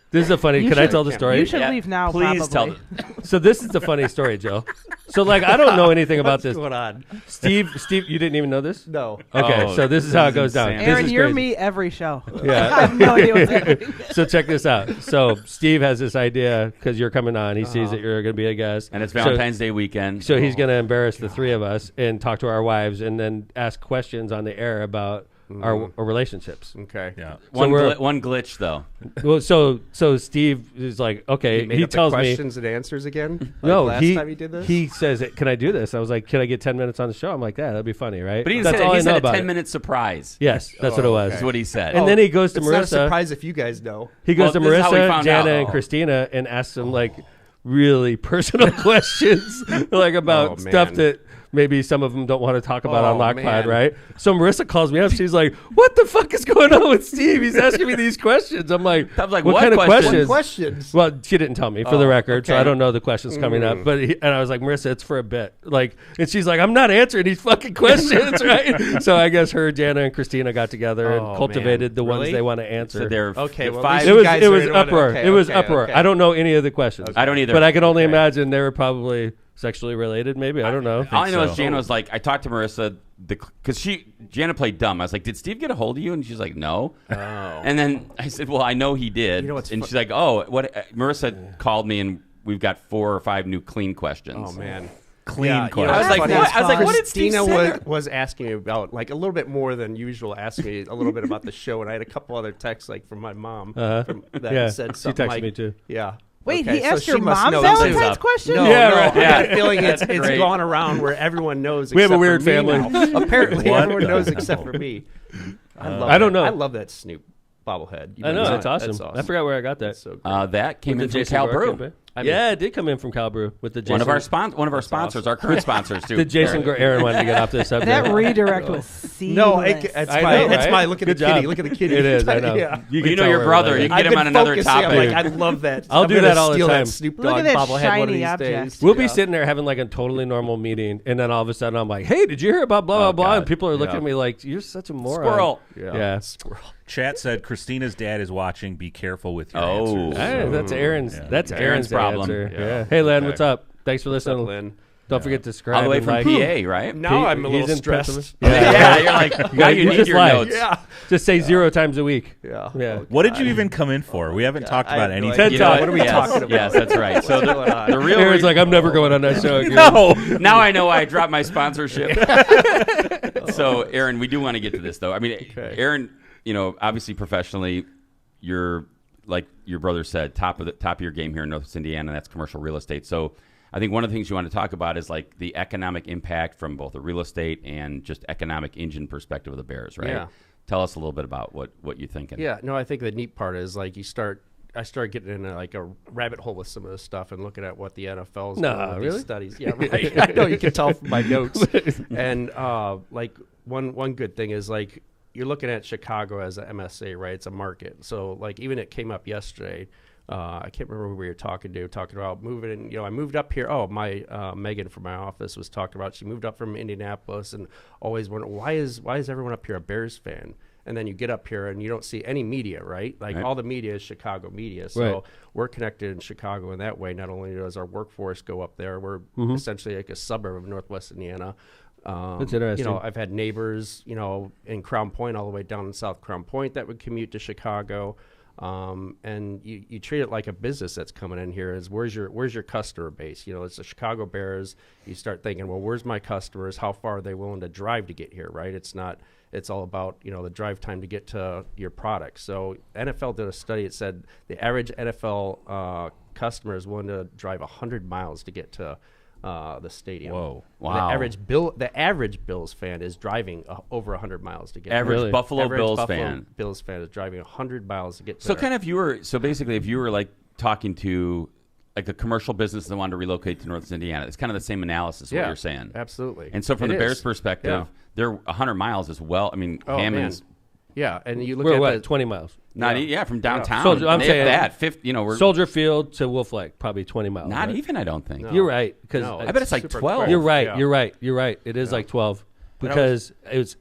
This is a funny. You Can I should- tell the story? You should leave now. Please probably. tell. So this is the funny story, Joe. So like I don't know anything about this. What's going on? Steve, you didn't even know this? No. Okay, Oh, so this is how it goes down. insane. This Aaron, is you're crazy. me every show. Yeah. I have no idea what's happening. So check this out. So Steve has this idea because you're coming on. He sees that you're going to be a guest, And it's Valentine's Day weekend. So he's going to embarrass the three of us and talk to our wives, and then ask questions on the air about our relationships. Okay. Yeah. one we're- one glitch though. Well, so Steve is like, okay. He made He up the tells me. questions and answers again. Like No, last time he did this. He says, "Can I do this?" I was like, "Can I get 10 minutes on the show?" I'm like, "Yeah, that'd be funny, right?" But he That's said all he I know said a about it. 10-minute surprise. Yes, that's what it was. That's what he said. And then he goes to it's not a Marissa. surprise if you guys know. He goes to Well, this is how we Marissa, found Jana, out. and Christina and asks them like really personal questions, like about Oh, stuff man. that maybe some of them don't want to talk about on Oh, Lockpod, man. right? So Marissa calls me up. She's like, "What the fuck is going on with Steve? He's asking me these questions." I'm like, I was like, "What what kind of questions?" questions?" Well, she didn't tell me for the record, so okay. I don't know the questions coming up. But and I was like, "Marissa, it's for a bit." Like, and she's like, "I'm not answering these fucking questions, right?" So I guess her, Jana, and Christina got together and Oh, cultivated man. the ones Really? they want to answer. So they're Okay, the well, five. at It least was you guys it are was in on it. uproar. Okay, It was okay, uproar. okay. I don't know any of the questions. I don't either. But I can only Okay. imagine they were probably sexually related. Maybe I don't know. All I know so. is Jana was like, I talked to Marissa because Jana played dumb. I was like, "Did Steve get a hold of you?" And she's like, "No." Oh. And then I said, "Well, I know he did." You know what's and fu- she's like, "Oh, what?" Marissa called me, and we've got 4 or 5 new clean questions. Oh man. Clean Yeah, question. I was like, funny. what? I was like, what did Steve Christina say? was asking me about like a little bit more than usual. Asked me a little bit about the show, and I had a couple other texts like from my mom that Yeah, said she something texted like, me too. Yeah. Wait, Okay, he so asked she your must mom know Valentine's something. question? No, Yeah, no, right. I got a feeling it's great. gone around where everyone knows. We have a except weird for me family. now. Apparently, What everyone the knows hell? except for me. I don't know. I love that Snoop bobblehead. You I know know that's awesome. I forgot where I got that. That's so great. That came With in the from Jason Cal Gore Brew. campaign? I mean- Yeah, it did come in from Cal Brew with the Jason. One of our sponsors, our current sponsors too. The Jason Gore. Aaron wanted to get off this subject. That redirect was seamless. No, it's I my, know, it's right? my look at Good the kitty. job. Look at the kitty. It is. I know. Yeah. You, You can know tell your we're brother. related. You can get I've him on been another focusing, I'm topic. like, I love that. I'll I'm do gonna that all the steal time. That Snoop Look Dogg at that bobblehead one of shiny these object. days. We'll be Yeah. sitting there having like a totally normal meeting, and then all of a sudden I'm like, "Hey, did you hear about blah blah blah?" God. And people are looking Yeah. at me like, "You're such a moron." Squirrel. Yeah. Squirrel. Chat said Christina's dad is watching. Be careful with your Oh. answers. Hey, that's Aaron's. Yeah. That's Aaron's Aaron's problem. answer. Yeah. Yeah. Hey, Len, Okay. what's up? Thanks for listening. Lynn? Don't forget to subscribe. All the way and from like. PA, right? Now I'm a He's little in stressed. Pennsylvania. Yeah, you're like, now you need just your lie. notes. Yeah. Just say 0 times a week. Yeah. Yeah. What did you even come in for? We haven't talked I about have no anything. idea. You know Talk. what? What are we Yes, talking about? Yes, that's right. So What's going on? the real Aaron's re- like, I'm never going on that show again. No. now I know why I dropped my sponsorship. So, Aaron, we do want to get to this, though. I mean, Aaron, obviously professionally, you're like your brother said, top of your game here in Northwest Indiana. And that's commercial real estate. So, I think one of the things you want to talk about is like the economic impact from both a real estate and just economic engine perspective of the Bears, right? Yeah. Tell us a little bit about what you're thinking. Yeah, no, I think the neat part is like I start getting into like a rabbit hole with some of this stuff and looking at what the NFL's doing with really? these studies. Yeah, right. I know you can tell from my notes. And like one good thing is like you're looking at Chicago as a MSA, right? It's a market. So like even it came up yesterday. I can't remember who we were talking about moving. And, I moved up here. Oh, my Megan from my office was talking about. She moved up from Indianapolis and always wondered why is everyone up here a Bears fan? And then you get up here and you don't see any media, right? Like all the media is Chicago media. So we're connected in Chicago in that way. Not only does our workforce go up there, we're essentially like a suburb of Northwest Indiana. That's interesting. I've had neighbors, in Crown Point all the way down in South Crown Point that would commute to Chicago. And you treat it like a business that's coming in here. Is where's your customer base? It's the Chicago Bears. You start thinking, well, where's my customers? How far are they willing to drive to get here? Right? It's all about the drive time to get to your product. So NFL did a study. It said the average NFL customer is willing to drive 100 miles to get to the stadium. Whoa! Wow. The average Bills fan is driving over 100 miles to get. Average Buffalo average Bills Buffalo fan. Bills fan is driving 100 miles to get. So there. basically, if you were like talking to like a commercial business that wanted to relocate to Northwest Indiana, it's kind of the same analysis of what you're saying. Absolutely. And so from It the Bears' is. perspective, they're 100 miles as well. I mean, Hammond's. Man. Yeah, and you look We're at what, the 20 miles? From downtown. Soldier, I'm If saying that 50. We're Soldier Field to Wolf Lake, probably 20 miles. not right? even. I don't think. No. You're right, because No, I bet it's like super 12. quick. You're right. Yeah. You're right. You're right. It is like 12. because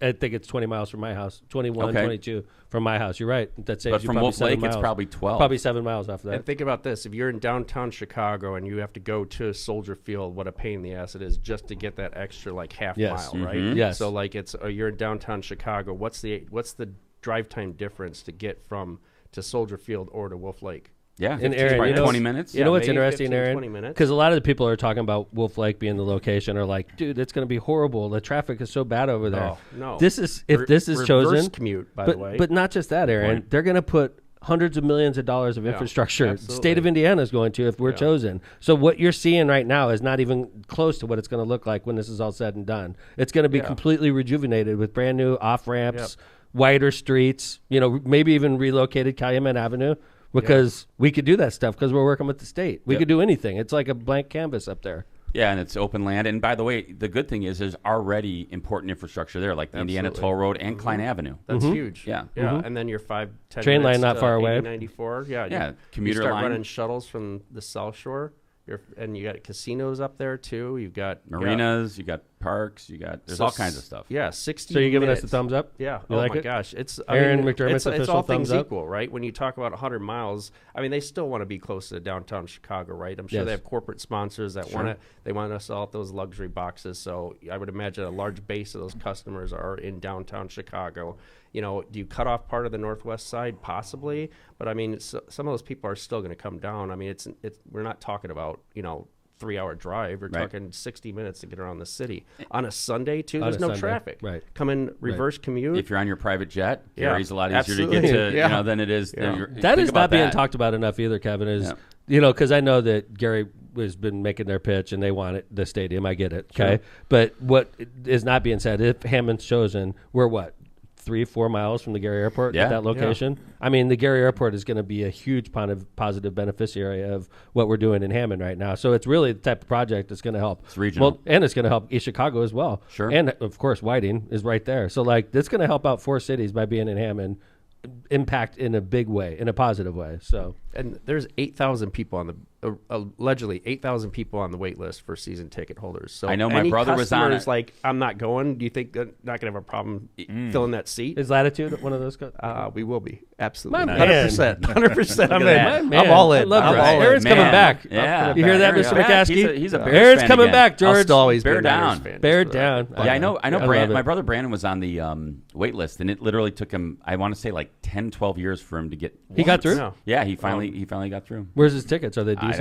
I think it's 20 miles from my house, 21, 22 from my house. You're right. That saves But you from probably Wolf 7 Lake, miles. it's probably 12. Probably 7 miles off of that. And think about this: if you're in downtown Chicago and you have to go to Soldier Field, what a pain in the ass it is just to get that extra like half Yes. mile, right? Mhm. Yes. So like you're in downtown Chicago. What's the drive time difference to get from to Soldier Field or to Wolf Lake? Yeah, and Aaron, 20 minutes. You know what's maybe interesting, 15, Aaron? 20 minutes. Because a lot of the people are talking about Wolf Lake being the location are like, dude, it's going to be horrible. The traffic is so bad over there. Oh, no. This is if this is Reverse chosen. commute, by but, the way. But not just that, Aaron. They're going to put hundreds of millions of dollars of infrastructure. absolutely. State of Indiana is going to if we're chosen. So what you're seeing right now is not even close to what it's going to look like when this is all said and done. It's going to be completely rejuvenated with brand new off ramps, wider streets. Maybe even relocated Calumet Avenue. Because we could do that stuff because we're working with the state. We could do anything. It's like a blank canvas up there. Yeah, and it's open land. And by the way, the good thing is there's already important infrastructure there, like the Indiana Toll Road and Klein Avenue. That's huge. Yeah. Yeah. And then you're 5-10 Train line minutes not to far away. 94. Yeah. Yeah, commuter you start line. running shuttles from the South Shore. And you got casinos up there too. You've got marinas, you got parks, there's all kinds of stuff. Yeah, 60 So you're giving minutes. us a thumbs up? Yeah. You like my it? gosh. It's Aaron McDermott's it's official all things thumbs up? equal, right? When you talk about 100 miles, they still want to be close to downtown Chicago, right? I'm sure they have corporate sponsors that want to sell out those luxury boxes. So I would imagine a large base of those customers are in downtown Chicago. Do you cut off part of the northwest side? Possibly, but some of those people are still going to come down. We're not talking about 3-hour drive. We're talking 60 minutes to get around the city on a Sunday too. There's no traffic. Right. Come in reverse commute. If you're on your private jet, Gary's a lot easier absolutely. to get to than it is. That is not being talked about enough either, Kevin. Is because I know that Gary has been making their pitch and they want it, the stadium. I get it. Okay, but what is not being said? If Hammond's chosen, we're what? 3-4 miles from the Gary Airport at that location. The Gary Airport is going to be a huge positive beneficiary of what we're doing in Hammond right now. So it's really the type of project that's going to help. It's regional. And it's going to help East Chicago as well. Sure. And, of course, Whiting is right there. So, it's going to help out 4 cities by being in Hammond, impact in a big way, in a positive way. So, and there's 8,000 people on the allegedly 8,000 people on the wait list for season ticket holders. So I know my brother was on it. Like, I'm not going. Do you think they're not going to have a problem filling that seat? Is Latitude one of those? We will be absolutely My man. 100%. I'm all in. I love I'm that. all in. Aaron's coming back. Yeah, you hear that, Mr. McCaskey? He's a Bears Aaron's fan coming again. back, George. I'll still always Bear be a down. Niners fan. Bear down. Yeah, I know. I Brand, love my it. brother Brandon was on the wait list, and it literally took him, I want to say, like 10, 12 years for him to get. He got through? No. Yeah, he finally got through. Where's his tickets? Are they decent?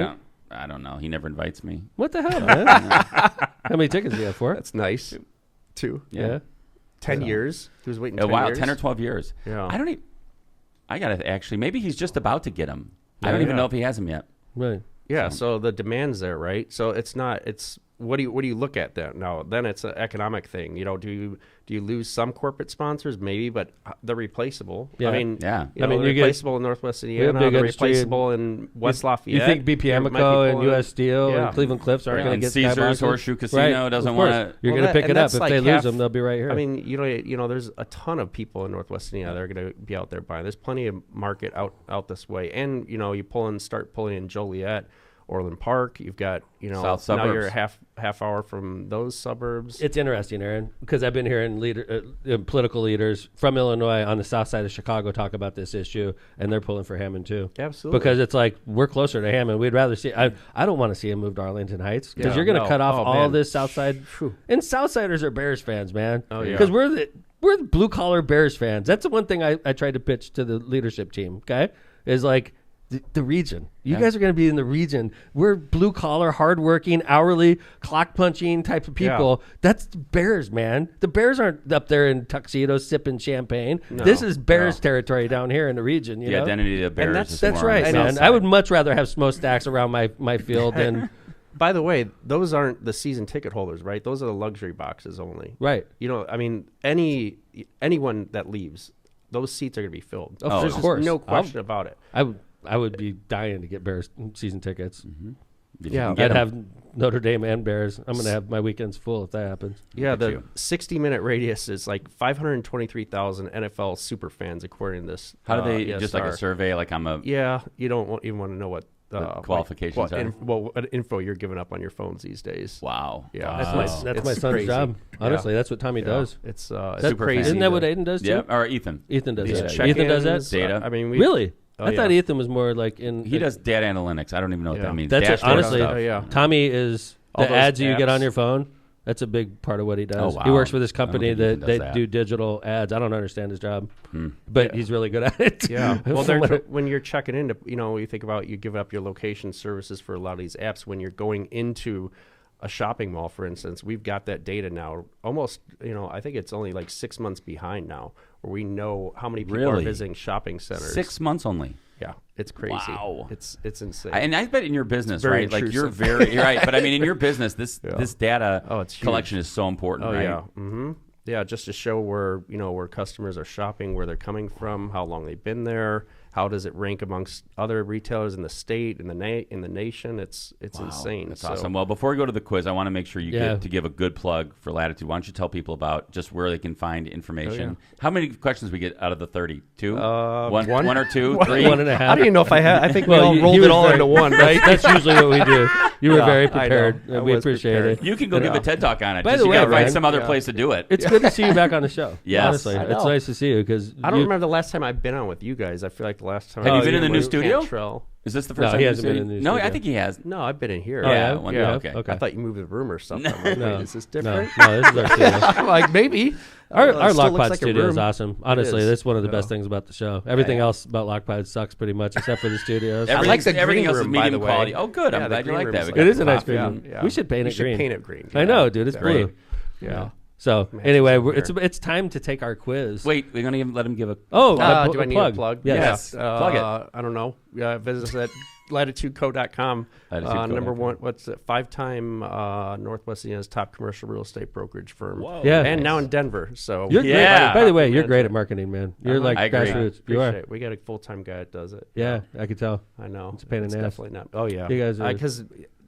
I don't know. He never invites me. What the hell, man? How many tickets do you have for? That's nice. 2. Yeah. 10 years. He was waiting 10 wow, years. 10 or 12 years. Yeah. I don't even. I got to actually. Maybe he's just about to get him. I don't even know if he has him yet. Right. Yeah. So the demand's there, right? So it's not. It's what do you look at then? Now then it's an economic thing. Do you lose some corporate sponsors? Maybe, but they're replaceable. Yeah. Yeah. They're replaceable in Northwest Indiana. They're replaceable in West Lafayette. You think BP Amoco and U.S. Steel and Cleveland Cliffs aren't going to get Caesars skyboxes? Horseshoe Casino doesn't want to. You're going to pick it up. If they lose them, they'll be right here. There's a ton of people in Northwest Indiana that are going to be out there buying. There's plenty of market out this way, and you start pulling in Joliet. Orland Park, you've got South suburbs. Now you're a half hour from those suburbs. It's interesting, Aaron, because I've been hearing political leaders from Illinois on the south side of Chicago talk about this issue, and they're pulling for Hammond too. Absolutely, because it's like we're closer to Hammond. We'd rather see. I don't want to see him move to Arlington Heights because you're going to cut off all this south side. And Southsiders are Bears fans, man. Oh yeah, because we're the blue collar Bears fans. That's the one thing I tried to pitch to the leadership team. Okay, is like. The region. You guys are going to be in the region. We're blue collar, hardworking, hourly, clock punching type of people. Yeah. That's the Bears, man. The Bears aren't up there in tuxedos sipping champagne. This is Bears territory down here in the region. You know? Identity of Bears. And that's right, man. I would much rather have smokestacks around my field than. By the way, those aren't the season ticket holders, right? Those are the luxury boxes only. Right. Anyone that leaves, those seats are going to be filled. Of course. No question about it. I would be dying to get Bears season tickets. Mm-hmm. Yeah, I'd have Notre Dame and Bears. I'm going to have my weekends full if that happens. Yeah, the 60-minute radius is like 523,000 NFL super fans according to this. How do they ESR. just like a survey? Like I'm a you don't even want to know what qualifications are? What info you're giving up on your phones these days. Wow. Yeah. That's my son's crazy. job. Honestly, that's what Tommy does. It's super crazy. Isn't that what Aiden does too? Yeah, or Ethan. Ethan does These that. check-ins, Ethan does that? Data. I mean, Really? Oh, I thought Ethan was more like in. He does data analytics. I don't even know what that means. That's Dashboard honestly, stuff. Tommy is All the those ads that you get on apps. your phone. That's a big part of what he does. Oh, wow. He works for this I don't company think Ethan that does they that. do digital ads. I don't understand his job, but he's really good at it. Yeah. Well, From what when you're checking into, you think about you give up your location services for a lot of these apps. When you're going into a shopping mall, for instance, we've got that data now. Almost, I think it's only like 6 months behind now, where we know how many people are Really? visiting shopping centers. 6 months only. Yeah, it's crazy. Wow. It's insane. And I bet in your business, very right? Like you're intrusive. you're right. But I mean, in your business, this data it's huge. collection is so important, right? Yeah. Mm-hmm. Yeah, just to show where where customers are shopping, where they're coming from, how long they've been there, how does it rank amongst other retailers in the state, in the nation. It's insane. That's So- awesome. Well, before we go to the quiz, I want to make sure you get to give a good plug for Latitude. Why don't you tell people about just where they can find information? How many questions we get out of the 30? Two? One or two? Three? 1.5. I don't even know if I had. I think we Well, all you- rolled he it was all very- into one, right? That's usually what we do. You were Yeah, very I know. prepared. I We was appreciate prepared. it. You can go give a TED Talk on it. By Just the you way, gotta find Ryan, some other place to do it. It's good to see you back on the show. Yes. Honestly, I it's know. nice to see you because I don't remember the last time I've been on with you guys. I feel like the last time. Have I you was been in the new with studio? Cantrell. Is this the No, first time he you've hasn't been in the new No, studio. I think he has. No, I've been in here. Oh, yeah? Okay. I thought you moved the room or something. I'm like, No. wait, is this different? No, this is our studio. I'm like, maybe. Our It still looks Lockpod like a studio is room. awesome. Honestly, is. that's one of the best things about the show. Everything else about Lockpod sucks pretty much, except for the studios. I like the everything green else is room, by medium the way. quality. Oh, good. I'm Yeah, glad the you like green that. room's We It got is a nice coffee. green. Yeah. We should paint We it should green. paint it green. I know, dude. It's Great. blue. Yeah. So Matches anyway, over it's time to take our quiz. Wait, we're going to let him give a... Oh, do I need plug. a plug? Yes. Plug it. I don't know. Visit us at latitudeco.com. Number one, what's it? 5-time Northwest Indiana's top commercial real estate brokerage firm. Whoa. Yeah. And now in Denver. So You're Yeah. great. By the way, you're great at marketing, man. You're like I agree. grassroots. You Appreciate are. it. We got a full-time guy that does it. Yeah, I could tell. I know. It's a pain in the ass. Definitely not. Oh, yeah. You guys are- Because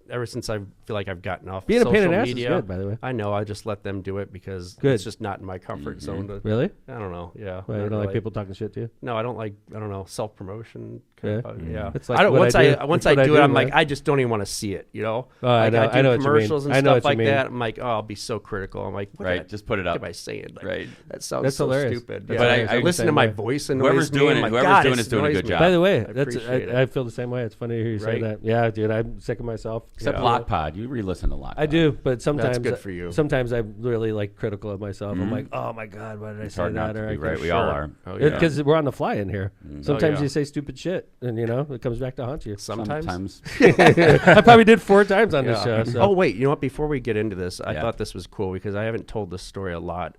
ever since I feel like I've gotten off Being a social pain in the ass is media, good, by the way. I know. I just let them do it because Good. it's just not in my comfort zone. To, Really? I don't know. Yeah. Well, you not don't like really. people talking shit to you? No, I don't like. I don't know, self-promotion. Yeah. Yeah. It's like I don't. what Once I do. once It's I what do I it, do, I'm like, man. I just don't even want to see it. You know. Oh, I like know- I do I know what you mean. commercials and I know stuff what you like mean. that. I'm like, oh, I'll be so critical. I'm like, Right, just put it up. What am I saying? Like, Right. That sounds That's so hilarious. stupid. That's Yeah. hilarious. I I'm the listen to same my way. voice and Whoever's doing it, whoever's doing it's doing a good job. By the way, I that's appreciate it. I feel the same way. It's funny to hear you say Right? that. Yeah, dude, I'm sick of myself. Except Yeah. Lockpod. You re-listen to Lockpod. I do, but sometimes good for you. Sometimes I'm really like critical of myself. I'm like, oh my god, why did I It's say hard that? not to Or be I right. could- We all are. Oh, yeah. Because we're on the fly in here. Sometimes yeah. you say stupid shit, and it comes back to haunt you. Sometimes. I probably did 4 times on this show. So. Oh wait, you know what? Before we get into this, I Yeah. thought this was cool because I haven't told this story a lot.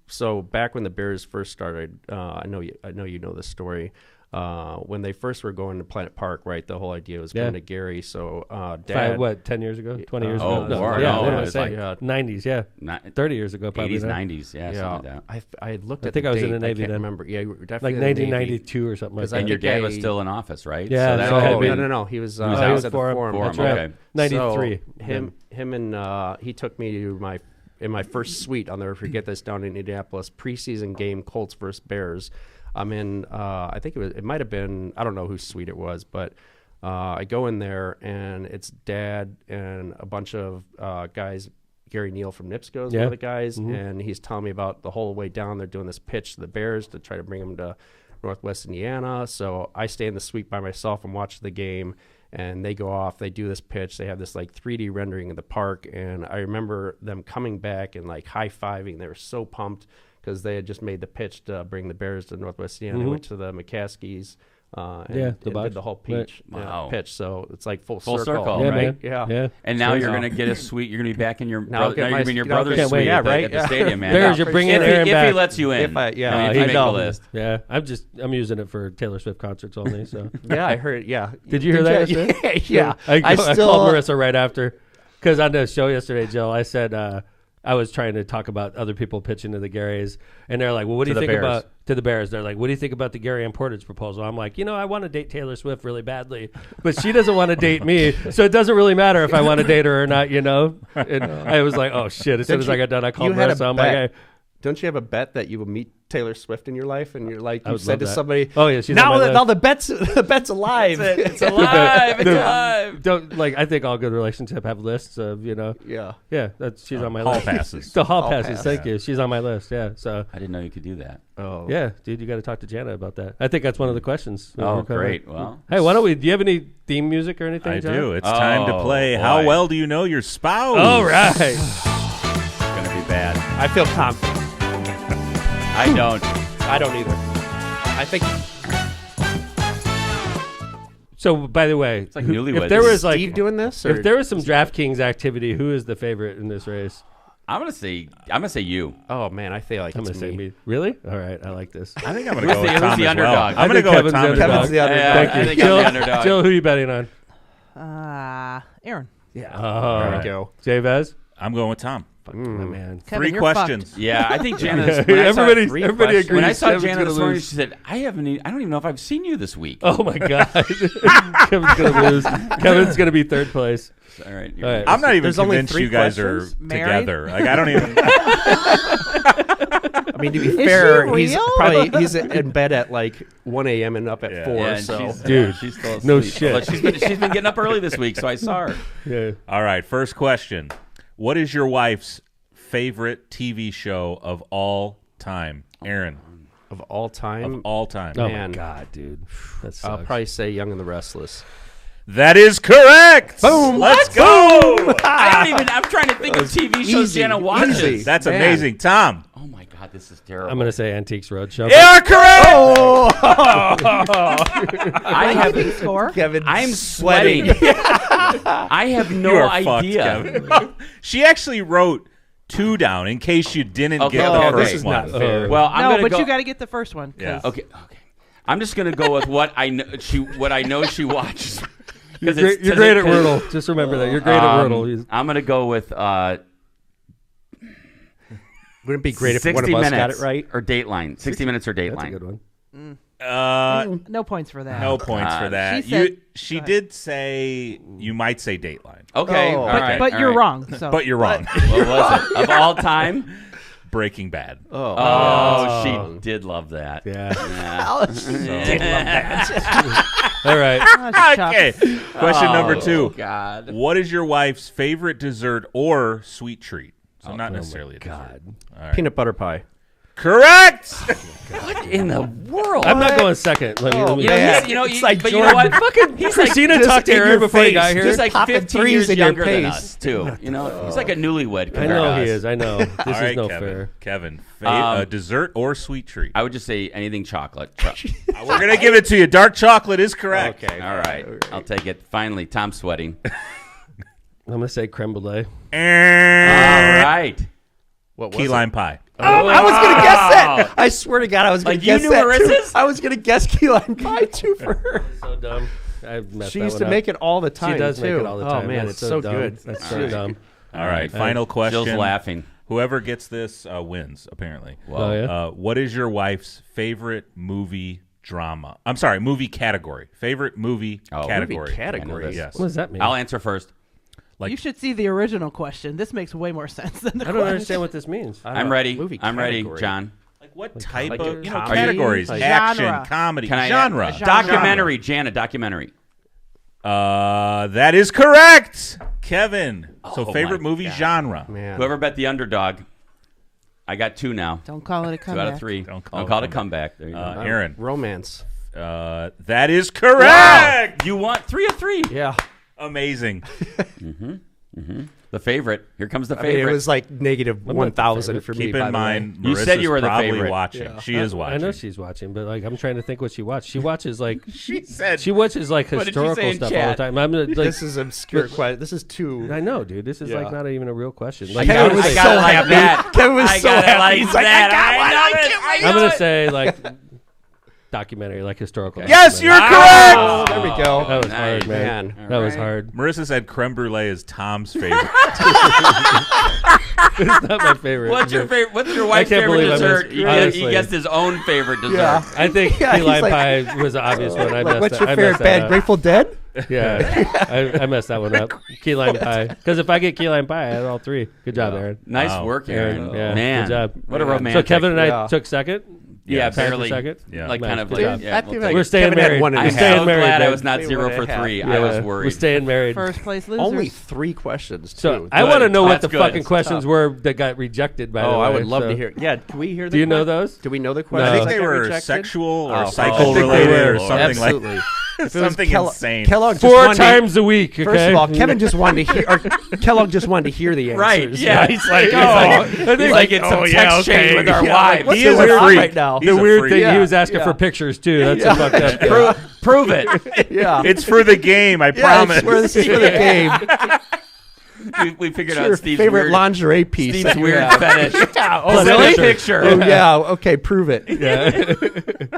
So back when the Bears first started, I know you know this story. When they first were going to Planet Park, right? The whole idea was going to Gary. So Dad, 10 years ago, 20 years Oh, ago? more. Yeah, No, what did it I was say? like 90s, yeah. 30 years ago, probably. 80s, not. 90s. Yeah, something like that. I had looked I at. think the I was in date. the Navy I can't then. remember. Yeah, you were Like definitely in the Navy. 1992 or something like 'Cause that. I And your think dad was still in office, right? Yeah, So that so had I to had be- No. He was. Oh, I he was was at the Forum. Forum. That's Forum, right. okay. 93. So him and he took me to in my first suite. I'll never forget this down in Indianapolis. Preseason game, Colts versus Bears. I'm in. I think it might have been. I don't know whose suite it was, but I go in there and it's Dad and a bunch of guys. Gary Neal from NIPSCO is one of the guys, and he's telling me about the whole way down. They're doing this pitch to the Bears to try to bring them to Northwest Indiana. So I stay in the suite by myself and watch the game. And they go off, they do this pitch. They have this like 3D rendering of the park. And I remember them coming back and like high-fiving. They were so pumped because they had just made the pitch to bring the Bears to Northwest Indiana. They went to the McCaskies and did the whole pitch. Wow. Pitch. So it's like full circle, Yeah, right? man. Yeah. And now you're going to get a suite. You're going to be back in your Now I'll get you're my- going to be in your now I'll brother's get- suite yeah, at the, right? at the Yeah. stadium, man. Bears, you're bringing if Aaron he back. lets you in. If I- yeah, you I need to make know. the list. Yeah, I'm using it for Taylor Swift concerts only. So Yeah, I heard. Yeah. did you hear that? Yeah. yesterday? Yeah. I called Marissa right after because on the show yesterday, Jill. I said I was trying to talk about other people pitching to the Garys, and they're like, "Well, what do you To the think Bears. about to the Bears?" They're like, "What do you think about the Gary and Portage proposal?" I'm like, I want to date Taylor Swift really badly, but she doesn't want to date me, so it doesn't really matter if I want to date her or not, And I was like, "Oh shit!" As soon as I got done, I called You had a Marissa. I'm bet. like, Don't you have a bet that you will meet Taylor Swift in your life, and you're like, I you would said love to that. somebody, Oh, yeah, she's on my list. now the bet's alive. It's alive. It's alive. Don't like. I think all good relationships have lists of Yeah. She's on my hall list. passes. The hall Hall passes. pass. Thank you. She's on my list. Yeah. So I didn't know you could do that. Oh. yeah, dude, you got to talk to Jana about that. I think that's one of the questions. that Oh, we're covering. great. Well, hey, why don't we? Do you have any theme music or anything? I John? do. It's time to Oh, play. boy. How well do you know your spouse? All right. It's gonna be bad. I feel confident. I don't. I don't either. I think So, by the way, It's like newlyweds. if there was like Steve doing this, or if there was some DraftKings activity, who is the favorite in this race? I'm gonna say you. oh man, I feel like I'm it's gonna say me. me. Really? All right, I like this. I think I'm going to Who's go the- with who's Tom the as well. underdog? I'm going to go with Tom as well. Kevin's the underdog. Yeah, Thank I you, think I'm Jill. the underdog. Jill, who you betting on? Aaron. Yeah. Oh, there right. we go. Javez. I'm going with Tom. My man. Kevin, 3 you're questions. Yeah, I think Jana's. Everybody agrees. When I saw Kevin's Jana gonna this morning, lose. she said, I don't even know if I've seen you this week. Oh my God, Kevin's gonna lose. Kevin's gonna be third place. All right. All right. I'm not even There's only convinced 3 you guys questions? are Married? together. Like I don't even. I mean, to be she fair, he's real? probably in bed at like 1 a.m. and up at 4. Yeah, and so she's, Dude, she's still no asleep. shit. But she's been getting up early this week, so I saw her. Yeah. All right. First question. What is your wife's favorite TV show of all time? Aaron. of all time, Of all time. Oh Man. my God, dude. That's I'll probably say Young and the Restless. That is correct. Boom. Let's go. I'm trying to think of TV shows Easy. Jana watches. Easy. That's Man. amazing. Tom. Oh my God, this is terrible. I'm gonna say Antiques Roadshow. You are correct. I have. Score. Kevin, I'm sweating. I have You no are fucked, idea. Kevin. She actually wrote 2 down in case you didn't Okay, get the okay. first This is one. not fair. Well, I'm No, gonna but go. you got to get the first one. 'cause- Yeah. Okay. I'm just gonna go with what I know. What I know she watches. You're 'Cause great, it's- you're 'cause great it- at Wordle. Just remember that. You're great at Wordle. I'm gonna go with. Wouldn't it be great if 60 one of us minutes got it right? or Dateline. 60 minutes or Dateline. That's a good one. No points for that. No points for that. She said- She did say you might say Dateline. Okay, Oh. all But- right, But all you're right. wrong. So. But you're wrong. What was it? Of all time? Breaking Bad. Oh, she did love that. Yeah. Did love that. All right. Okay. Question number 2. God. What is your wife's favorite dessert or sweet treat? So not necessarily a God. dessert. All right. Peanut butter pie. Correct. What in the world? I'm not going second. Let me. You know, Man. he's, you know, It's you, like but you know what? Jordan. He's Christina like, talked to in Aaron your before he face. got here. He's like Popping 15 threes years in your younger than face. us, too. You know, he's like a newlywed I compared know to he us. is. I know. This All right, is no Kevin. fair. Kevin, Um, dessert or sweet treat? I would just say anything chocolate. We're going to give it to you. Dark chocolate is correct. Okay. All right. I'll take it. Finally, Tom's sweating. I'm gonna say creme brulee. All right. What was Key it? lime pie. Oh, I was gonna guess that. I swear to God, I was gonna Like, you guess knew that too. Marissa's? I was gonna guess key lime pie too for her. So dumb. I messed She that used one to up. make it all the time. She does too. make it all the time. Oh man, That's it's so dumb. good. That's All so right. dumb. All right. Final question. Jill's laughing. Whoever gets this wins, apparently. Oh, yeah? What is your wife's favorite movie drama? I'm sorry, movie category. Favorite movie category. Movie category. Yes. What does that mean? I'll answer first. Like- you should see the original question. This makes way more sense than the I don't question. understand what this means. I'm ready. Movie I'm ready, category. John. Like what type like of a comedy? categories? Like- Action, Genre. comedy, Can I genre. Documentary, Jana, documentary. That is correct, Kevin. So Oh, favorite my movie God. genre. Man. Whoever bet the underdog. I got 2 now. Don't call it a 2 comeback. out of 3. Don't Don't call call it it a comeback. There you go. Aaron. Romance. That is correct. You want 3 of 3. Yeah. Amazing. The favorite. Here comes the I mean, favorite. it was like negative 1,000 for me. Keep by in the mind, way. You said you were the probably favorite. watching. Yeah. She is watching. I know she's watching, but like I'm trying to think what she watched. She watches like She said. she watches like What did she historical say in stuff all the chat? time. I'm like, This is obscure. This is too. I know, dude. This is Yeah. like not even a real question. I Like, got I it would I say- got it like that. Kevin was I so got it happy. like He's like, that. I got I one. know it. I'm gonna say like documentary, like historical. Yes, you're documentary. correct. There we go. That was Nice. hard, man. Man. That was All right. hard. Marissa said creme brulee is Tom's favorite. It's not my favorite. What's your favorite? What's your wife's can't favorite believe I dessert? missed- He honestly. guessed his own favorite dessert. Yeah. I think Yeah, key he's lime like- pie was the obvious one. I Like, messed what's that- your I favorite messed that band? up. Grateful Dead? Yeah, I messed that one up. Key lime pie. Because if I get key lime pie, I had all 3. Good job, Aaron. Nice Wow. work, Aaron. Yeah, Man, good job. what a So romantic. Kevin and I Yeah. took second. Yeah, Tied for barely. second? Yeah. Like Nice. kind of Good like. job. Yeah, I feel well, We're staying Kevin had married. one in We're I'm his so staying married. glad I babe. was not We 0 would've for had- 3. I was Yeah, worried. We're staying married. First place losers. Only 3 questions, too. So I want to know what That's the good. fucking It's questions tough. were that got rejected. By the way, I would love so- to hear. Yeah, can we hear? Do you know those? Do we know the I questions? think that they got were rejected? sexual or Oh, psycho I think they related were. or something Absolutely. like If it was something insane. Kellogg just 4 wanted to- times a week. Okay? First of all, Kevin just wanted to hear. Or Kellogg just wanted to hear the answers. Right? Yeah. He's like, He's like it's some text chain with our wives. What's He is going a on freak. right now? He's The a weird freak. thing, he Yeah, was asking yeah. for pictures too. That's a fucked up. thing. Prove it. Yeah, It's for the game, I promise. this is for the game. We figured It's out your Steve's favorite weird, lingery piece. Steve's that you weird have. fetish. Yeah. Oh, Silly really? picture. Oh yeah. Okay, prove it. Yeah.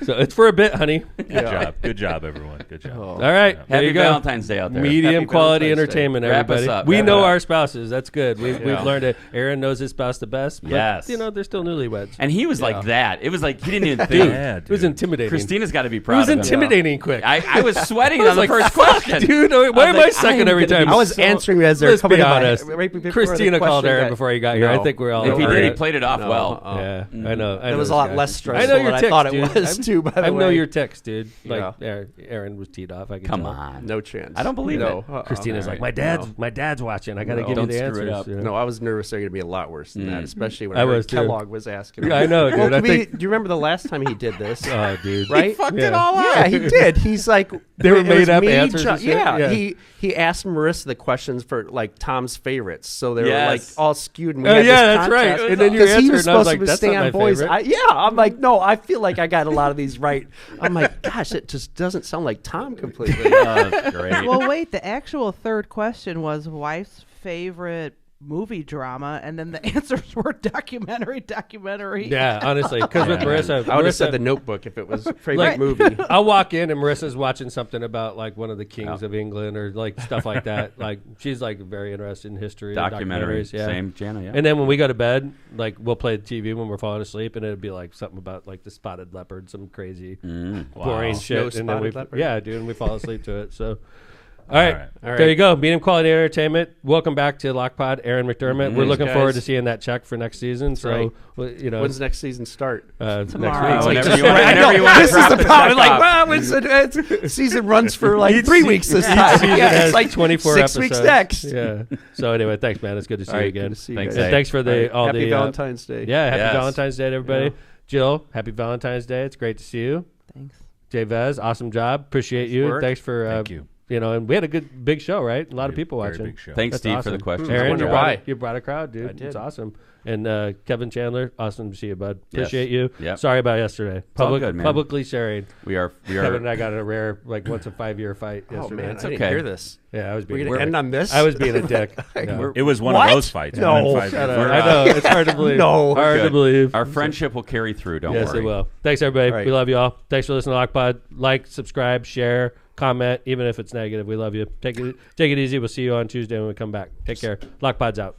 So it's for a bit, honey. Good job. Good job, everyone. Good job. All right. There Happy you go. Valentine's Day out there. Medium Happy quality Valentine's Day. entertainment, Wrap us everybody. up. We Wrap know it up. our spouses. That's good. We've learned it. Aaron knows his spouse the best. But, Yes. you know, they're still newlyweds. And he was like that. It was like he didn't even Dude, think. it was intimidating. Christina's got to be It proud was of him. intimidating quick. I was sweating I was on the like, first fuck, question. dude. Why am I like, second am every gonna time? be I was so- answering as they're Let's coming be to my- honest. right before the Christina called question Aaron got- before he got here. I No. think we're all If he over did, he it. played it off well. Yeah, I know. It was a lot less stressful I know your than I ticks, thought it dude. was, too, by the I know way. your ticks, dude. Like Yeah. Aaron was teed off. I can Come tell. on. No chance. I don't believe no. it. Christina's All like, right. my dad's watching. I got to No. give Don't you the screw it answers. up. you know? No, I was nervous they're going to be a lot worse than that, especially when I was, too. Kellogg was asking. Yeah, I know, Well, dude. I do think you remember the last time he did this? Oh, dude. Right? He fucked it all Yeah, he did. He's like, They were it was made up me, answers and shit? Yeah, Yeah. he asked Marissa the questions for like Tom's favorites, so they were Yes. like all skewed. And we Oh, had yeah, this that's right. contest. And then you 'Cause he answered, was and I was supposed like, to that's stay not on my boys. favorite. I'm like, no, I feel like I got a lot of these right. I'm like, gosh, it just doesn't sound like Tom completely. That's great. Well, wait. The actual third question was wife's favorite movie drama, and then the answers were documentary. Yeah, honestly, because with Marissa, I would have said Marissa- The Notebook if it was favorite Like, movie. I'll walk in and Marissa's watching something about like one of the kings of England or like stuff like that. Like she's like very interested in history, and Documentary. documentaries. Yeah. Same, Jana, yeah. And then when we go to bed, like we'll play the TV when we're falling asleep, and it'd be like something about like the spotted leopard, some crazy boring shit. And then spotted we, leopard? yeah, dude, and we fall asleep to it. So. All right. There you go. Medium quality entertainment. Welcome back to Lockpod, Aaron McDermott. We're looking guys. forward to seeing that check for next season. So, right. well, you know, When's next season start? next Tomorrow. week. Whenever you want. Whenever you want. This is the problem. Like, well, it's season runs for like 3 weeks this time. Season Yeah, has it's like 24 6 episodes. weeks next. Yeah. So anyway, thanks, man. It's good to see All you right, again. good to see you Thanks, guys. And thanks for the Right. all Happy the Valentine's Day. Yeah, happy Yes. Valentine's Day to everybody. Yeah. Jill, happy Valentine's Day. It's great to see you. Thanks. Jay Vez, awesome job. Appreciate you. work. Thanks for Thank you. You know, and we had a good big show, right? A lot of people Very watching. big show. Thanks, That's Steve, for awesome. the question. Aaron, wonder you brought, why. you brought a crowd, dude. I did. It's awesome. And Kevin Chandler, awesome to see you, bud. Yes. Appreciate you. Yep. Sorry about yesterday. all good, man. Publicly sharing. We are. Kevin and I got in a rare, like, once a 5-year fight Oh yesterday. man, It's I didn't okay. hear this. Yeah, I was We're being gonna end on this. I was being a dick. No. It was one What? of those fights. No. One in 5 Shut years. up. I know. It's hard to believe. No. Hard to Good. believe. Our friendship will carry through. Don't Yes, worry. it will. Thanks, everybody. All right. We love you all. Thanks for listening to Lockpod. Like, subscribe, share, comment, even if it's negative. We love you. Take it easy. We'll see you on Tuesday when we come back. Take care. Lockpod's out.